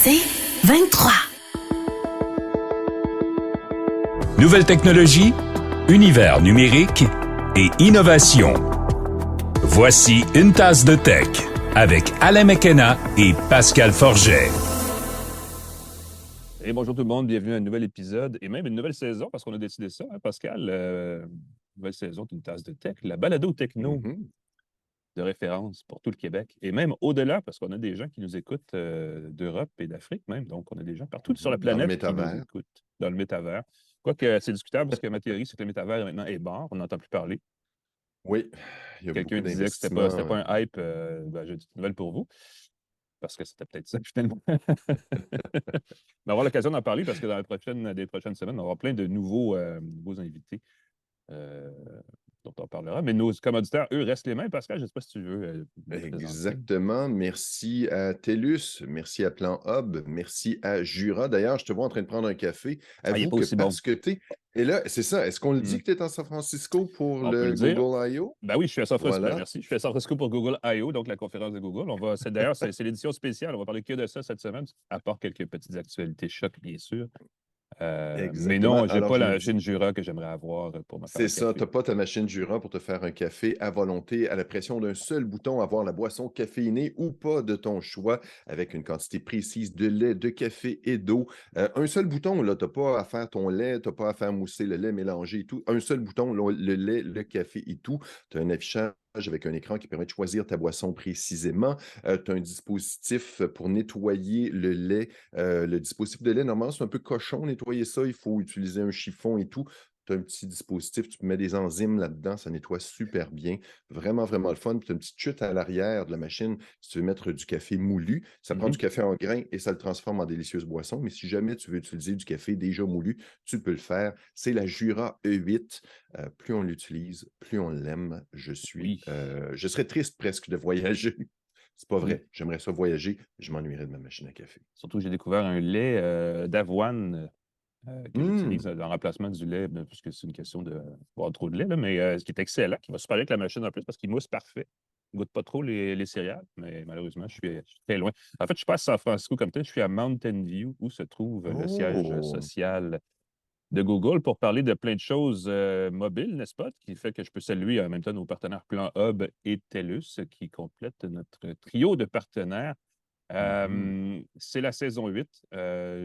C'est 23. Nouvelles technologies, univers numérique et innovation. Voici une tasse de tech avec Alain McKenna et Pascal Forget. Et bonjour tout le monde, bienvenue à un nouvel épisode et même une nouvelle saison parce qu'on a décidé ça, hein, Pascal. Nouvelle saison d'une tasse de tech, la balado techno de référence pour tout le Québec et même au-delà parce qu'on a des gens qui nous écoutent d'Europe et d'Afrique même. Donc, on a des gens partout sur la Dans le planète qui nous métavers. écoutent dans le métavers. Quoique c'est discutable parce que ma théorie, c'est que le métavers maintenant est mort, on n'entend plus parler. Oui, il y a Quelqu'un beaucoup disait que c'était d'investissements. pas un hype. J'ai une petite nouvelle pour vous. Parce que c'était peut-être ça, finalement. On va avoir l'occasion d'en parler parce que dans des prochaines semaines, on va avoir plein de nouveaux invités dont on parlera. Mais nos commanditaires, eux, restent les mêmes. Pascal, je ne sais pas si tu veux les présenter. Exactement. Merci à TELUS, merci à Plan Hub, merci à Jura. D'ailleurs, je te vois en train de prendre un café. il n'est Avoue pas que aussi bon. parce que tu es... Et là, c'est ça. Est-ce qu'on le dit que tu es en San Francisco pour On peut le le dire. Google I.O.? Ben oui, je suis à San Francisco. Voilà. Merci. Je suis à San Francisco pour Google I.O., donc la conférence de Google. D'ailleurs, c'est l'édition spéciale. On va parler que de ça cette semaine, à part quelques petites actualités chocs, bien sûr. Mais non, j'ai Alors, pas je la me dis- machine Jura que j'aimerais avoir pour me faire C'est un ça, café. tu n'as pas ta machine Jura pour te faire un café à volonté, à la pression d'un seul bouton, avoir la boisson caféinée ou pas de ton choix, avec une quantité précise de lait, de café et d'eau. Un seul bouton, là, tu n'as pas à faire ton lait, tu n'as pas à faire mousser le lait, mélanger et tout. Un seul bouton, le lait, le café et tout. Tu as un affichage avec un écran qui permet de choisir ta boisson précisément. Tu as un dispositif pour nettoyer le lait. Le dispositif de lait, normalement, c'est un peu cochon, nettoyer ça. Il faut utiliser un chiffon et tout. Tu as un petit dispositif, tu mets des enzymes là-dedans, ça nettoie super bien. Vraiment, vraiment le fun. Puis tu as une petite chute à l'arrière de la machine si tu veux mettre du café moulu. Ça prend du café en grains et ça le transforme en délicieuse boisson. Mais si jamais tu veux utiliser du café déjà moulu, tu peux le faire. C'est la Jura E8. Plus on l'utilise, plus on l'aime. Je serais triste presque de voyager. C'est pas vrai. J'aimerais ça voyager. Je m'ennuierais de ma machine à café. Surtout, j'ai découvert un lait d'avoine que j'utilise en remplacement du lait, puisque c'est une question de boire trop de lait, là, mais ce qui est excellent, qui va super bien avec la machine en plus parce qu'il mousse parfait. Il ne goûte pas trop les céréales, mais malheureusement, je suis très loin. En fait, je suis pas à San Francisco comme tel, je suis à Mountain View, où se trouve le siège social de Google pour parler de plein de choses mobiles, n'est-ce pas? Qui fait que je peux saluer en même temps nos partenaires Plan Hub et TELUS qui complètent notre trio de partenaires. C'est la saison 8.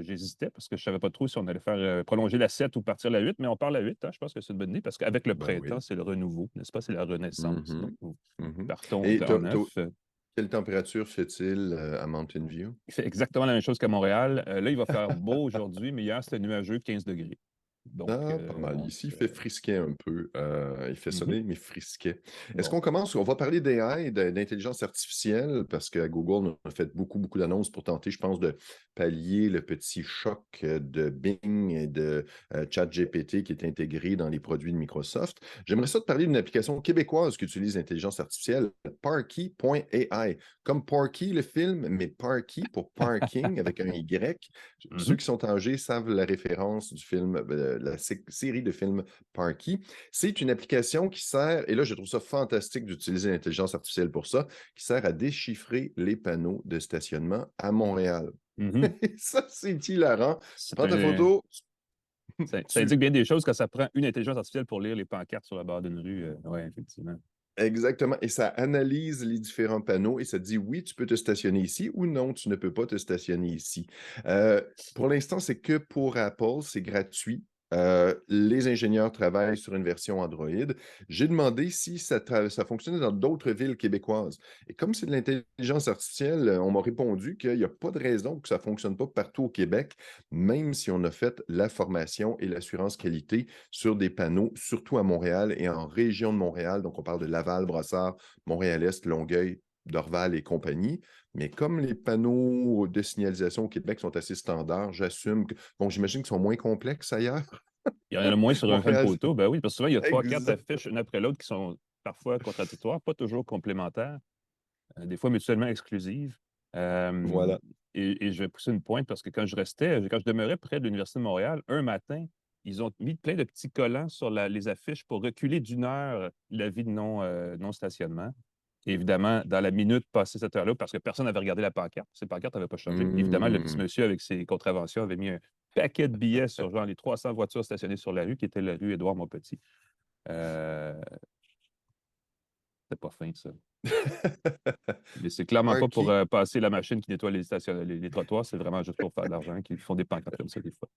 J'hésitais parce que je ne savais pas trop si on allait faire prolonger la 7 ou partir la 8, mais on part la 8. Hein, je pense que c'est une bonne idée parce qu'avec le printemps, c'est le renouveau, n'est-ce pas? C'est la renaissance. Donc, nous partons Et en neuf. quelle température fait-il à Mountain View? Il fait exactement la même chose qu'à Montréal. Là, il va faire beau aujourd'hui, mais hier, c'était nuageux, 15 degrés. Donc, Pas mal. Ici, il fait frisquet un peu. Il fait soleil, mais frisquet. Est-ce bon. qu'on commence? On va parler d'AI, d'intelligence artificielle, parce qu'à Google, on a fait beaucoup, beaucoup d'annonces pour tenter, je pense, de pallier le petit choc de Bing et de ChatGPT qui est intégré dans les produits de Microsoft. J'aimerais ça te parler d'une application québécoise qui utilise l'intelligence artificielle, Parky.ai. Comme Porky, le film, mais Parky pour parking avec un Y. Ceux qui sont âgés savent la référence du film, la série de films Parky. C'est une application qui sert, et là je trouve ça fantastique d'utiliser l'intelligence artificielle pour ça, qui sert à déchiffrer les panneaux de stationnement à Montréal. Ça, c'est hilarant. Tu prends ta photo. Ça indique bien des choses quand ça prend une intelligence artificielle pour lire les pancartes sur la barre d'une rue. Oui, effectivement. Exactement. Et ça analyse les différents panneaux et ça dit oui, tu peux te stationner ici ou non, tu ne peux pas te stationner ici. Pour l'instant, c'est que pour Apple, c'est gratuit. Les ingénieurs travaillent sur une version Android. J'ai demandé si ça fonctionnait dans d'autres villes québécoises. Et comme c'est de l'intelligence artificielle, on m'a répondu qu'il n'y a pas de raison que ça ne fonctionne pas partout au Québec, même si on a fait la formation et l'assurance qualité sur des panneaux, surtout à Montréal et en région de Montréal. Donc, on parle de Laval, Brossard, Montréal-Est, Longueuil, Dorval et compagnie. Mais comme les panneaux de signalisation au Québec sont assez standards, j'assume que... Bon, j'imagine qu'ils sont moins complexes ailleurs. Il y en a moins sur un seul Montréal, poteau. Ben oui, parce que souvent, il y a 3-4 exact. affiches une après l'autre qui sont parfois contradictoires, pas toujours complémentaires, des fois mutuellement exclusives. Voilà. Et je vais pousser une pointe parce que quand je demeurais près de l'Université de Montréal, un matin, ils ont mis plein de petits collants sur les affiches pour reculer d'1 heure l'avis de non-stationnement. évidemment, dans la minute passée cette heure-là, parce que personne n'avait regardé la pancarte, ces pancartes n'avaient pas changé. Évidemment, le petit monsieur avec ses contraventions avait mis un paquet de billets sur genre les 300 voitures stationnées sur la rue, qui était la rue Édouard-Montpetit. C'était pas fin, ça. Mais c'est clairement pas pour passer la machine qui nettoie les trottoirs, c'est vraiment juste pour faire de l'argent, qu'ils font des pancartes comme ça des fois.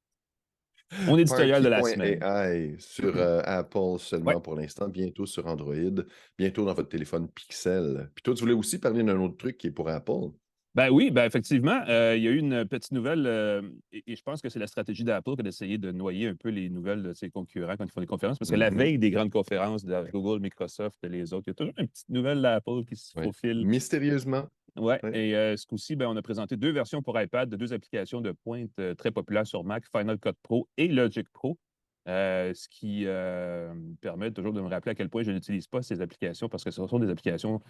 Mon éditorial de la semaine. Parky.ai sur Apple seulement pour l'instant, bientôt sur Android, bientôt dans votre téléphone Pixel. Puis toi, tu voulais aussi parler d'un autre truc qui est pour Apple. Ben oui, ben effectivement, il y a eu une petite nouvelle, et je pense que c'est la stratégie d'Apple que d'essayer de noyer un peu les nouvelles de ses concurrents quand ils font des conférences, parce que la veille des grandes conférences de Google, Microsoft et les autres, il y a toujours une petite nouvelle d'Apple qui se faufile. Mystérieusement. Oui, et ce coup-ci, ben, on a présenté 2 versions pour iPad de 2 applications de pointe très populaires sur Mac, Final Cut Pro et Logic Pro, ce qui permet toujours de me rappeler à quel point je n'utilise pas ces applications, parce que ce sont des applications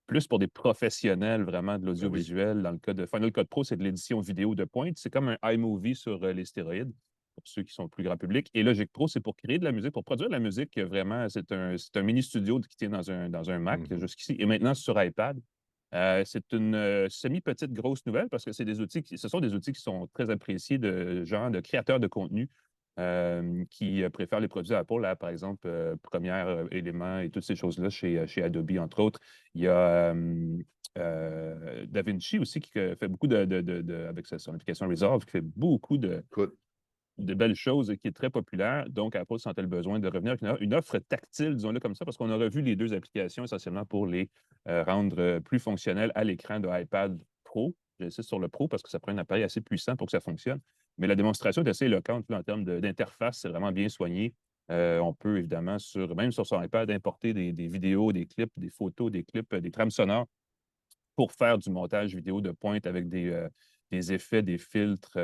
plus pour des professionnels vraiment de l'audiovisuel. Dans le cas de Final Cut Pro, c'est de l'édition vidéo de pointe. C'est comme un iMovie sur les stéroïdes, pour ceux qui sont plus grand public. Et Logic Pro, c'est pour créer de la musique, pour produire de la musique. Vraiment, c'est un mini-studio qui tient dans un Mac jusqu'ici. Et maintenant, sur iPad. C'est une semi-petite grosse nouvelle parce que ce sont des outils qui sont très appréciés de gens, de créateurs de contenu qui préfèrent les produits Apple, là, par exemple, Premiere Éléments et toutes ces choses-là chez Adobe, entre autres. Il y a DaVinci aussi qui fait beaucoup avec son application Resolve, qui fait beaucoup de belles choses et qui est très populaire. Donc, Apple sentait le besoin de revenir avec une offre tactile, disons-le comme ça, parce qu'on a revu les 2 applications essentiellement pour les rendre plus fonctionnelles à l'écran de iPad Pro. J'insiste sur le Pro parce que ça prend un appareil assez puissant pour que ça fonctionne. Mais la démonstration est assez éloquente là, en termes d'interface. C'est vraiment bien soigné. On peut évidemment, même sur son iPad, importer des vidéos, des clips, des photos, des clips, des trames sonores pour faire du montage vidéo de pointe avec des effets, des filtres,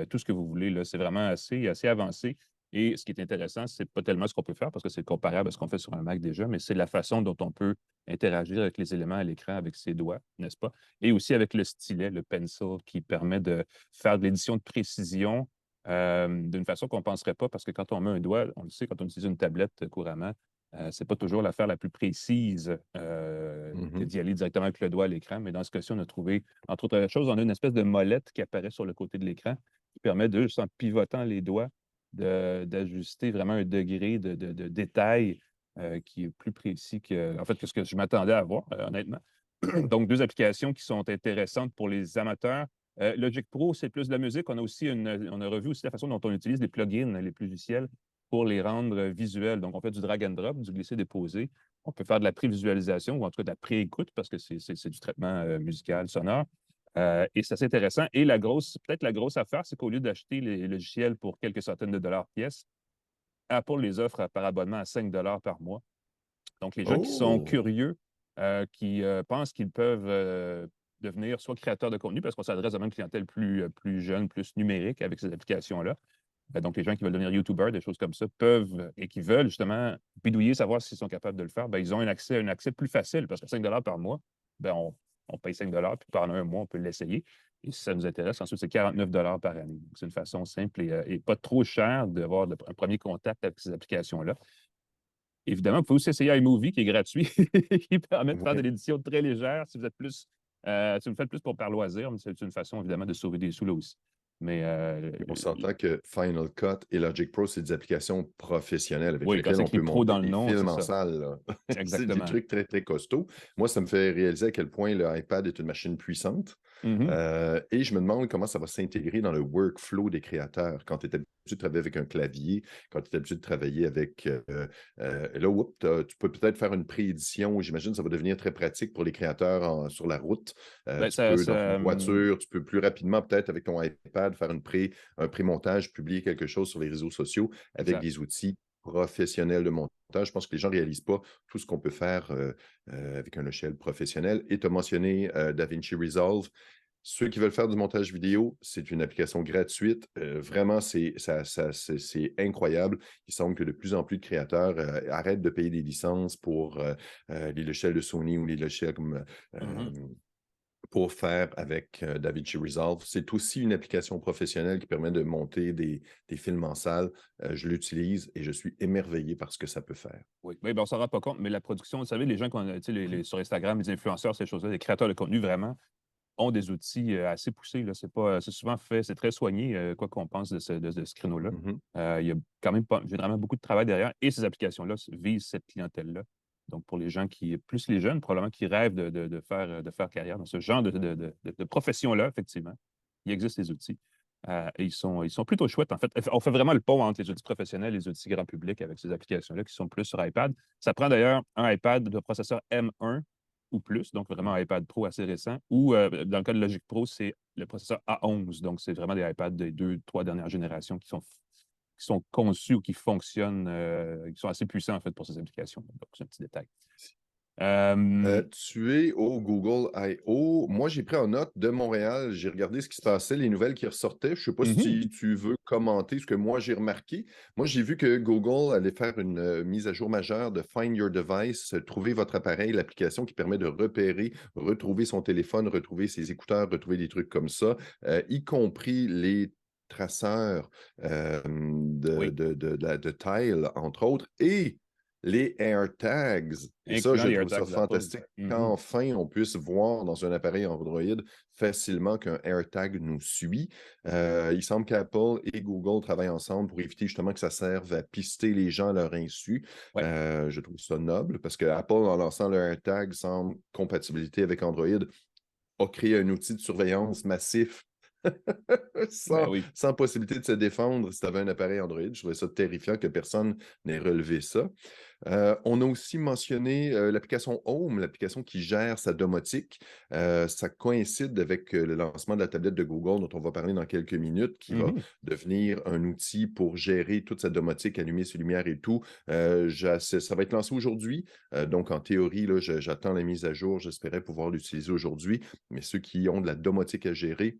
tout ce que vous voulez. Là. C'est vraiment assez avancé. Et ce qui est intéressant, c'est pas tellement ce qu'on peut faire parce que c'est comparable à ce qu'on fait sur un Mac déjà, mais c'est la façon dont on peut interagir avec les éléments à l'écran avec ses doigts, n'est-ce pas? Et aussi avec le stylet, le pencil, qui permet de faire de l'édition de précision d'une façon qu'on ne penserait pas, parce que quand on met un doigt, on le sait, quand on utilise une tablette couramment, c'est pas toujours l'affaire la plus précise que d'y aller directement avec le doigt à l'écran, mais dans ce cas-ci, on a trouvé, entre autres choses, on a une espèce de molette qui apparaît sur le côté de l'écran qui permet de, juste en pivotant les doigts, d'ajuster vraiment un degré de détail qui est plus précis que ce que je m'attendais à voir, honnêtement. Donc, 2 applications qui sont intéressantes pour les amateurs. Logic Pro, c'est plus de la musique. On a revu aussi la façon dont on utilise les plugins, les logiciels, pour les rendre visuels. Donc, on fait du drag and drop, du glisser-déposer. On peut faire de la prévisualisation ou en tout cas de la pré-écoute parce que c'est du traitement musical, sonore. Et c'est assez intéressant. Et peut-être la grosse affaire, c'est qu'au lieu d'acheter les logiciels pour quelques centaines de dollars pièce, Apple les offre par abonnement à 5 par mois. Donc, les gens qui sont curieux, qui pensent qu'ils peuvent devenir soit créateurs de contenu, parce qu'on s'adresse à une clientèle plus jeune, plus numérique avec ces applications-là. Donc, les gens qui veulent devenir YouTubers, des choses comme ça, peuvent et qui veulent justement bidouiller, savoir s'ils sont capables de le faire, ils ont un accès plus facile parce que 5 par mois, on paye 5 puis pendant un mois, on peut l'essayer. Et si ça nous intéresse, ensuite, c'est 49 par année. C'est une façon simple et pas trop chère d'avoir un premier contact avec ces applications-là. Évidemment, vous pouvez aussi essayer iMovie, qui est gratuit, qui permet de faire de l'édition très légère si vous êtes plus, si vous le faites plus pour par loisir, mais c'est une façon, évidemment, de sauver des sous là aussi. Mais, on s'entend que Final Cut et Logic Pro, c'est des applications professionnelles avec lesquelles on peut pro dans monter le nom, des films en salle. C'est des trucs très, très costauds. Moi, ça me fait réaliser à quel point l'iPad est une machine puissante. Et je me demande comment ça va s'intégrer dans le workflow des créateurs. Quand tu es habitué de travailler avec un clavier, quand tu es habitué de travailler avec... tu peux peut-être faire une préédition. J'imagine que ça va devenir très pratique pour les créateurs sur la route. Dans une voiture, tu peux plus rapidement, peut-être avec ton iPad, faire un pré-montage, publier quelque chose sur les réseaux sociaux avec des outils professionnels de montage. Je pense que les gens ne réalisent pas tout ce qu'on peut faire avec un logiciel professionnel. Et tu as mentionné DaVinci Resolve. Ceux qui veulent faire du montage vidéo, c'est une application gratuite. Vraiment, c'est incroyable. Il semble que de plus en plus de créateurs arrêtent de payer des licences pour les logiciels de Sony ou les logiciels comme pour faire avec DaVinci Resolve. C'est aussi une application professionnelle qui permet de monter des films en salle. Je l'utilise et je suis émerveillé par ce que ça peut faire. Oui, ben, on ne s'en rend pas compte, mais la production, vous savez, les gens sur Instagram, les influenceurs, ces choses-là, les créateurs de contenu, vraiment, ont des outils assez poussés. Là. C'est souvent fait, c'est très soigné, quoi qu'on pense de ce créneau-là. Il y a quand même généralement beaucoup de travail derrière et ces applications-là visent cette clientèle-là. Donc, pour les gens plus les jeunes, probablement qui rêvent de faire carrière dans ce genre de profession-là, effectivement, il existe des outils. Et ils sont plutôt chouettes, en fait. On fait vraiment le pont entre les outils professionnels et les outils grand public avec ces applications-là qui sont plus sur iPad. Ça prend d'ailleurs un iPad de processeur M1 ou plus, donc vraiment un iPad Pro assez récent, ou dans le cas de Logic Pro, c'est le processeur A11, donc c'est vraiment des iPads des 2-3 dernières générations qui sont conçus ou qui fonctionnent, qui sont assez puissants en fait pour ces applications. Donc c'est un petit détail. Tu es au Google I.O. Moi, j'ai pris en note de Montréal. J'ai regardé ce qui se passait, les nouvelles qui ressortaient. Je ne sais pas si tu veux commenter ce que moi j'ai remarqué. Moi, j'ai vu que Google allait faire une mise à jour majeure de Find Your Device, trouver votre appareil, l'application qui permet de repérer, retrouver son téléphone, retrouver ses écouteurs, retrouver des trucs comme ça, y compris les traceurs de tile, entre autres, et les AirTags. Et ça, Incluant je les trouve ça AirTags fantastique qu'enfin on puisse voir dans un appareil Android facilement qu'un AirTag nous suit. Il semble qu'Apple et Google travaillent ensemble pour éviter justement que ça serve à pister les gens à leur insu. Ouais. Je trouve ça noble parce que Apple, en lançant le AirTag sans compatibilité avec Android, a créé un outil de surveillance massif sans possibilité de se défendre si tu avais un appareil Android. Je trouvais ça terrifiant que personne n'ait relevé ça. On a aussi mentionné l'application Home, l'application qui gère sa domotique. Ça coïncide avec le lancement de la tablette de Google dont on va parler dans quelques minutes, qui va devenir un outil pour gérer toute sa domotique, allumer ses lumières et tout. Ça va être lancé aujourd'hui. Donc, en théorie, là, j'attends la mise à jour. J'espérais pouvoir l'utiliser aujourd'hui. Mais ceux qui ont de la domotique à gérer,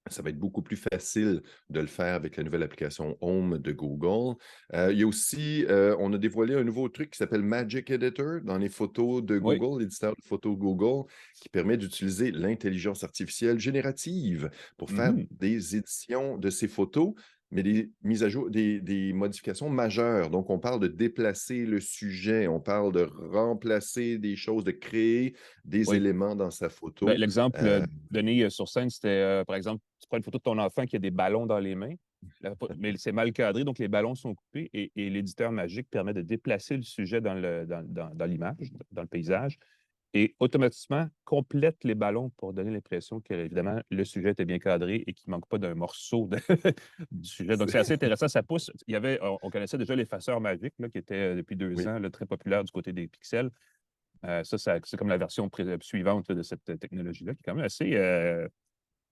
ça va être beaucoup plus facile de le faire avec la nouvelle application Home de Google. Il y a aussi, on a dévoilé un nouveau truc qui s'appelle Magic Editor dans les photos de Google, l'éditeur de photos Google, qui permet d'utiliser l'intelligence artificielle générative pour faire des éditions de ces photos, mais des mises à jour, des modifications majeures. Donc, on parle de déplacer le sujet, on parle de remplacer des choses, de créer des éléments dans sa photo. Ben, l'exemple donné sur scène, c'était, par exemple, tu prends une photo de ton enfant qui a des ballons dans les mains, mais c'est mal cadré, donc les ballons sont coupés et l'éditeur magique permet de déplacer le sujet dans l'image, dans le paysage, et automatiquement complète les ballons pour donner l'impression que, évidemment, le sujet était bien cadré et qu'il ne manque pas d'un morceau du sujet. Donc, c'est assez intéressant. Ça pousse. On connaissait déjà l'effaceur magique, là, qui était depuis 2 ans très populaire du côté des pixels. C'est comme la version suivante de cette technologie-là, qui est quand même assez.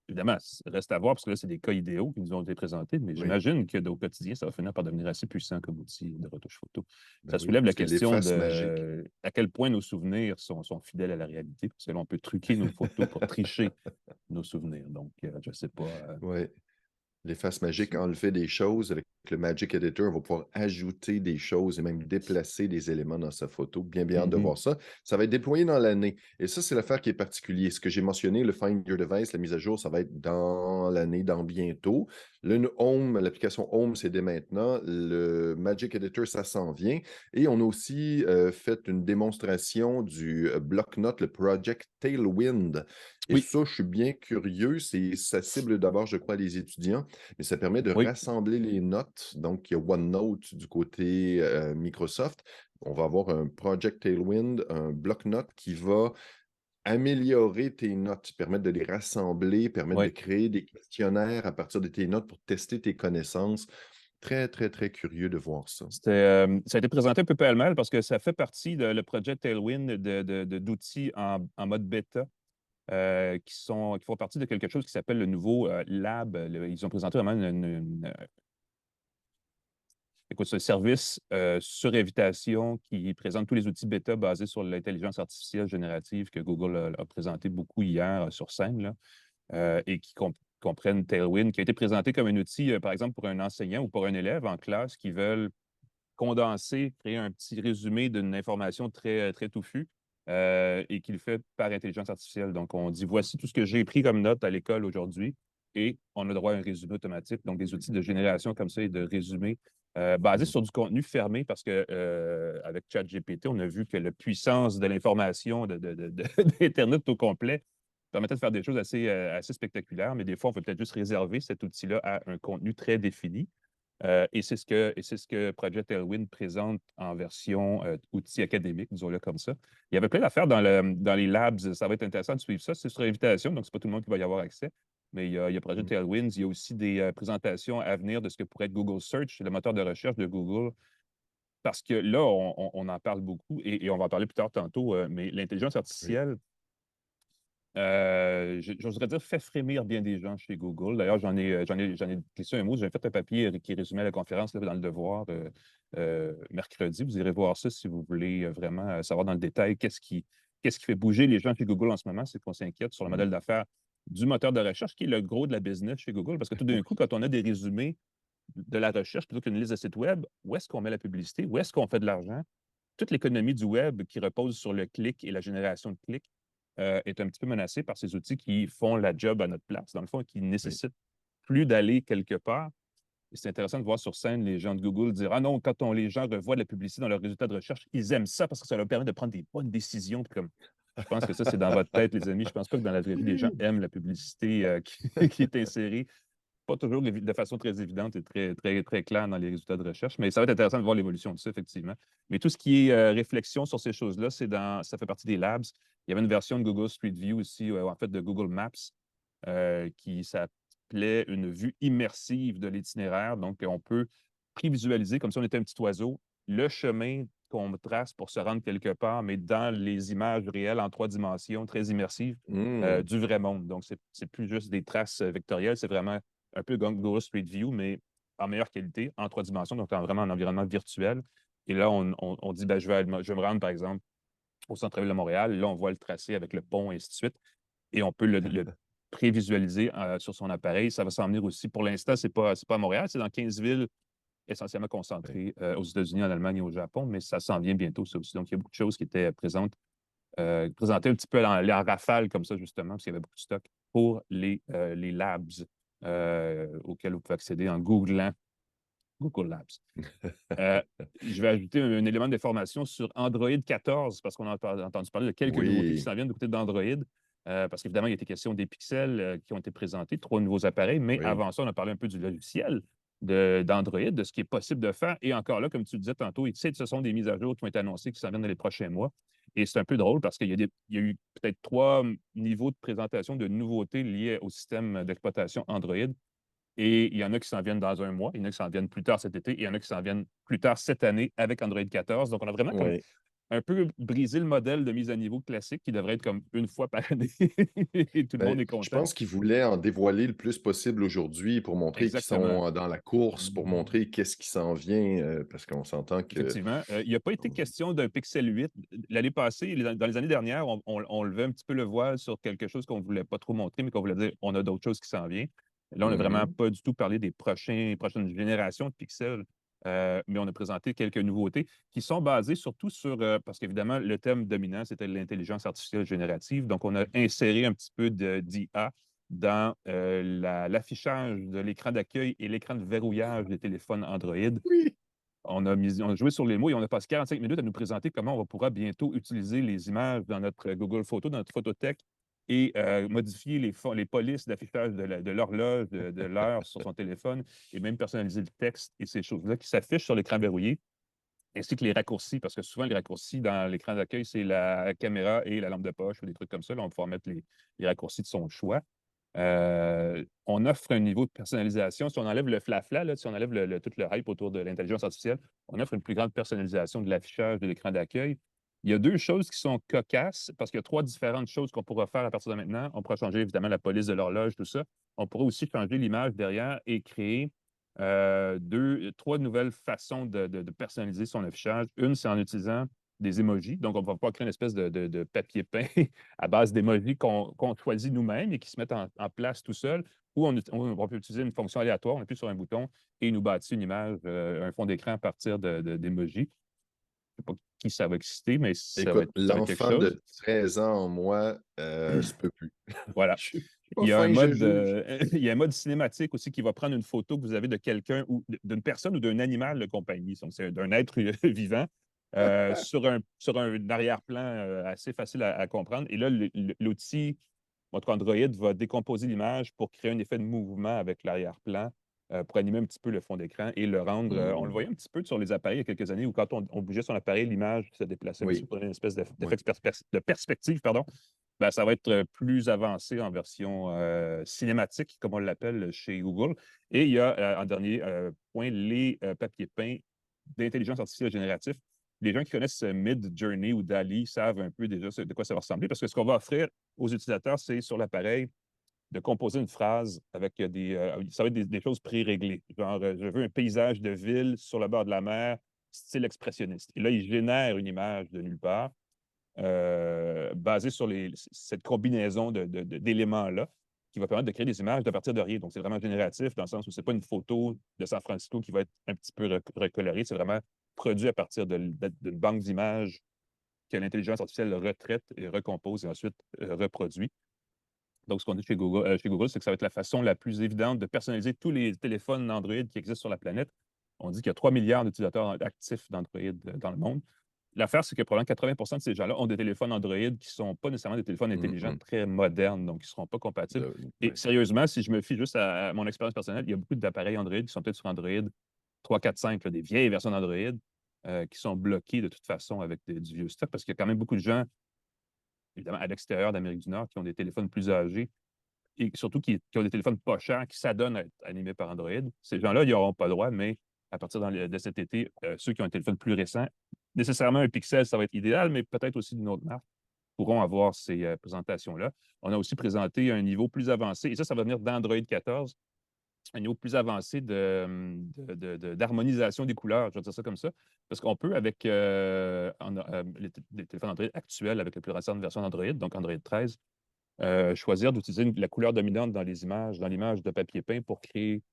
Évidemment, reste à voir, parce que là, c'est des cas idéaux qui nous ont été présentés, mais j'imagine qu'au quotidien, ça va finir par devenir assez puissant comme outil de retouche photo. Ça soulève la question de à quel point nos souvenirs sont fidèles à la réalité, parce que là, on peut truquer nos photos pour tricher nos souvenirs. Donc, je ne sais pas. Oui. L'efface magique enlevait des choses. Avec le Magic Editor, on va pouvoir ajouter des choses et même déplacer des éléments dans sa photo. Bien hâte de voir ça. Ça va être déployé dans l'année. Et ça, c'est l'affaire qui est particulière. Ce que j'ai mentionné, le Find Your Device, la mise à jour, ça va être dans l'année, dans bientôt. Le Home, l'application Home, c'est dès maintenant. Le Magic Editor, ça s'en vient. Et on a aussi fait une démonstration du bloc-notes, le Project Tailwind. Et ça, je suis bien curieux. Ça cible d'abord, je crois, les étudiants, mais ça permet de rassembler les notes. Donc, il y a OneNote du côté Microsoft. On va avoir un Project Tailwind, un bloc-notes qui va améliorer tes notes, permettre de les rassembler, permettre de créer des questionnaires à partir de tes notes pour tester tes connaissances. Très, très, très curieux de voir ça. Ça a été présenté un peu pêle-mêle parce que ça fait partie le Project Tailwind d'outils en mode bêta. Qui font partie de quelque chose qui s'appelle le nouveau Lab. Ils ont présenté vraiment ce service sur invitation qui présente tous les outils bêta basés sur l'intelligence artificielle générative que Google a présenté beaucoup hier sur scène, là, et qui comprennent Tailwind, qui a été présenté comme un outil, par exemple, pour un enseignant ou pour un élève en classe qui veulent condenser, créer un petit résumé d'une information très, très touffue et qui le fait par intelligence artificielle. Donc, on dit, voici tout ce que j'ai pris comme note à l'école aujourd'hui et on a droit à un résumé automatique. Donc, des outils de génération comme ça et de résumé basés sur du contenu fermé parce que avec ChatGPT, on a vu que la puissance de l'information d'Internet au complet permettait de faire des choses assez spectaculaires, mais des fois, on peut peut-être juste réserver cet outil-là à un contenu très défini. Et c'est ce que Project Tailwind présente en version outil académique, disons-le comme ça. Il y avait plein d'affaires dans les labs. Ça va être intéressant de suivre ça. C'est sur invitation, donc c'est pas tout le monde qui va y avoir accès. Mais il y a Project Tailwind. Il y a aussi des présentations à venir de ce que pourrait être Google Search, le moteur de recherche de Google. Parce que là, on en parle beaucoup et on va en parler plus tard tantôt, mais l'intelligence Oui. artificielle, j'oserais dire, fait frémir bien des gens chez Google. D'ailleurs, j'en ai glissé un mot. J'ai fait un papier qui résumait la conférence là, dans le Devoir mercredi. Vous irez voir ça si vous voulez vraiment savoir dans le détail qu'est-ce qui fait bouger les gens chez Google en ce moment. C'est qu'on s'inquiète sur le modèle d'affaires du moteur de recherche, qui est le gros de la business chez Google. Parce que tout d'un coup, quand on a des résumés de la recherche plutôt qu'une liste de sites web, où est-ce qu'on met la publicité? Où est-ce qu'on fait de l'argent? Toute l'économie du web qui repose sur le clic et la génération de clics est un petit peu menacée par ces outils qui font la job à notre place, dans le fond, qui ne Oui. nécessitent plus d'aller quelque part. Et c'est intéressant de voir sur scène les gens de Google dire ah non, quand les gens revoient de la publicité dans leurs résultats de recherche, ils aiment ça parce que ça leur permet de prendre des bonnes décisions. Puis comme, je pense que ça, c'est dans votre tête, les amis. Je ne pense pas que dans la vraie vie, les gens aiment la publicité qui est insérée pas toujours de façon très évidente et très claire dans les résultats de recherche, mais ça va être intéressant de voir l'évolution de ça, effectivement. Mais tout ce qui est réflexion sur ces choses-là, ça fait partie des labs. Il y avait une version de Google Street View aussi, en fait, de Google Maps, qui s'appelait une vue immersive de l'itinéraire. Donc, on peut prévisualiser, comme si on était un petit oiseau, le chemin qu'on trace pour se rendre quelque part, mais dans les images réelles en 3 dimensions, très immersives, du vrai monde. Donc, c'est plus juste des traces vectorielles, c'est vraiment un peu Google Street View, mais en meilleure qualité, en 3 dimensions, donc vraiment en environnement virtuel. Et là, on dit, ben, je vais me rendre, par exemple, au centre-ville de Montréal. Là, on voit le tracé avec le pont et ainsi de suite. Et on peut le prévisualiser sur son appareil. Ça va s'en venir aussi. Pour l'instant, c'est pas à Montréal, c'est dans 15 villes essentiellement concentrées aux États-Unis, en Allemagne et au Japon, mais ça s'en vient bientôt, ça aussi. Donc, il y a beaucoup de choses qui étaient présentées un petit peu en rafale comme ça, justement, parce qu'il y avait beaucoup de stock pour les labs auxquels vous pouvez accéder en googlant Google Labs. Je vais ajouter un élément d'information sur Android 14, parce qu'on a entendu parler de quelques nouveautés qui Oui. s'en viennent du côté d'Android. Parce qu'évidemment, il y a été question des pixels qui ont été présentés, 3 nouveaux appareils, mais Oui. avant ça, on a parlé un peu du logiciel d'Android, de ce qui est possible de faire. Et encore là, comme tu le disais tantôt, ce sont des mises à jour qui vont être annoncées, qui s'en viennent dans les prochains mois. Et c'est un peu drôle parce qu'il y a eu peut-être 3 niveaux de présentation de nouveautés liées au système d'exploitation Android. Et il y en a qui s'en viennent dans un mois, il y en a qui s'en viennent plus tard cet été, et il y en a qui s'en viennent plus tard cette année avec Android 14. Donc, on a vraiment comme Oui. un peu brisé le modèle de mise à niveau classique qui devrait être comme une fois par année et tout le Ben, monde est je content. pense qu'ils voulaient en dévoiler le plus possible aujourd'hui pour montrer qu'ils Exactement. sont dans la course, pour montrer qu'est-ce qui s'en vient, parce qu'on s'entend que Effectivement. Il n'a pas été question d'un Pixel 8. L'année passée, dans les années dernières, on levait un petit peu le voile sur quelque chose qu'on ne voulait pas trop montrer, mais qu'on voulait dire on a d'autres choses qui s'en viennent. Là, on n'a vraiment pas du tout parlé des prochaines générations de pixels, mais on a présenté quelques nouveautés qui sont basées surtout sur, parce qu'évidemment, le thème dominant, c'était l'intelligence artificielle générative. Donc, on a inséré un petit peu d'IA dans l'affichage de l'écran d'accueil et l'écran de verrouillage des téléphones Android. oui. On a joué sur les mots et on a passé 45 minutes à nous présenter comment on pourra bientôt utiliser les images dans notre Google Photos, dans notre photothèque et modifier les polices d'affichage de l'horloge, de l'heure sur son téléphone et même personnaliser le texte et ces choses-là qui s'affichent sur l'écran verrouillé, ainsi que les raccourcis, parce que souvent, les raccourcis dans l'écran d'accueil, c'est la caméra et la lampe de poche ou des trucs comme ça. Là, on va pouvoir mettre les raccourcis de son choix. On offre un niveau de personnalisation. Si on enlève le flafla, là, si on enlève tout le hype autour de l'intelligence artificielle, on offre une plus grande personnalisation de l'affichage de l'écran d'accueil. Il y a 2 choses qui sont cocasses, parce qu'il y a 3 différentes choses qu'on pourra faire à partir de maintenant. On pourra changer évidemment la police de l'horloge, tout ça. On pourra aussi changer l'image derrière et créer 3 nouvelles façons de personnaliser son affichage. Une, c'est en utilisant des emojis. Donc, on va pouvoir créer une espèce de papier peint à base d'emojis qu'on choisit nous-mêmes et qui se mettent en place tout seul. Ou on peut utiliser une fonction aléatoire, on appuie sur un bouton et il nous bâtit une image, un fond d'écran à partir d'emojis. sais pas qui ça va exciter, mais ça va Écoute, être, ça va être quelque l'enfant chose. de 13 ans en moi se peut plus. Voilà. Je suis pas Il y a un fin, je mode, juge. il y a un mode cinématique aussi qui va prendre une photo que vous avez de quelqu'un ou d'une personne ou d'un animal de compagnie. Donc, c'est d'un être vivant sur un arrière-plan assez facile à comprendre. Et là, l'outil, votre Android va décomposer l'image pour créer un effet de mouvement avec l'arrière-plan pour animer un petit peu le fond d'écran et le rendre. On le voyait un petit peu sur les appareils il y a quelques années où quand on bougeait son appareil, l'image se déplaçait un petit peu Oui, pour donner une espèce oui. d'effet de perspective, pardon. Ben, ça va être plus avancé en version cinématique, comme on l'appelle chez Google. Et il y a, en dernier point, les papiers peints d'intelligence artificielle générative. Les gens qui connaissent Mid-Journey ou DALL-E savent un peu déjà de quoi ça va ressembler, parce que ce qu'on va offrir aux utilisateurs, c'est sur l'appareil de composer une phrase avec ça va être des choses pré-réglées. Genre, je veux un paysage de ville sur le bord de la mer, style expressionniste. Et là, il génère une image de nulle part basée sur cette combinaison d'éléments-là qui va permettre de créer des images de partir de rien. Donc, c'est vraiment génératif dans le sens où ce n'est pas une photo de San Francisco qui va être un petit peu recolorée. C'est vraiment produit à partir d'une banque d'images que l'intelligence artificielle retraite et recompose et ensuite reproduit. Donc, ce qu'on dit chez Google, c'est que ça va être la façon la plus évidente de personnaliser tous les téléphones Android qui existent sur la planète. On dit qu'il y a 3 milliards d'utilisateurs actifs d'Android dans le monde. L'affaire, c'est que probablement 80 de ces gens-là ont des téléphones Android qui ne sont pas nécessairement des téléphones intelligents très modernes, donc qui ne seront pas compatibles. Et Ouais. sérieusement, si je me fie juste à mon expérience personnelle, il y a beaucoup d'appareils Android qui sont peut-être sur Android 3, 4, 5, là, des vieilles versions d'Android qui sont bloquées de toute façon avec du vieux stock parce qu'il y a quand même beaucoup de gens, évidemment, à l'extérieur d'Amérique du Nord qui ont des téléphones plus âgés et surtout qui ont des téléphones pas chers qui s'adonnent à être animés par Android. Ces gens-là, ils n'auront pas le droit, mais à partir de cet été, ceux qui ont un téléphone plus récent, nécessairement un Pixel, ça va être idéal, mais peut-être aussi d'une autre marque, pourront avoir ces présentations-là. On a aussi présenté un niveau plus avancé, et ça va venir d'Android 14, un niveau plus avancé d'harmonisation des couleurs, je vais dire ça comme ça, parce qu'on peut, avec les téléphones Android actuels, avec la plus récente version d'Android, donc Android 13, choisir d'utiliser la couleur dominante dans les images, dans l'image de papier peint pour créer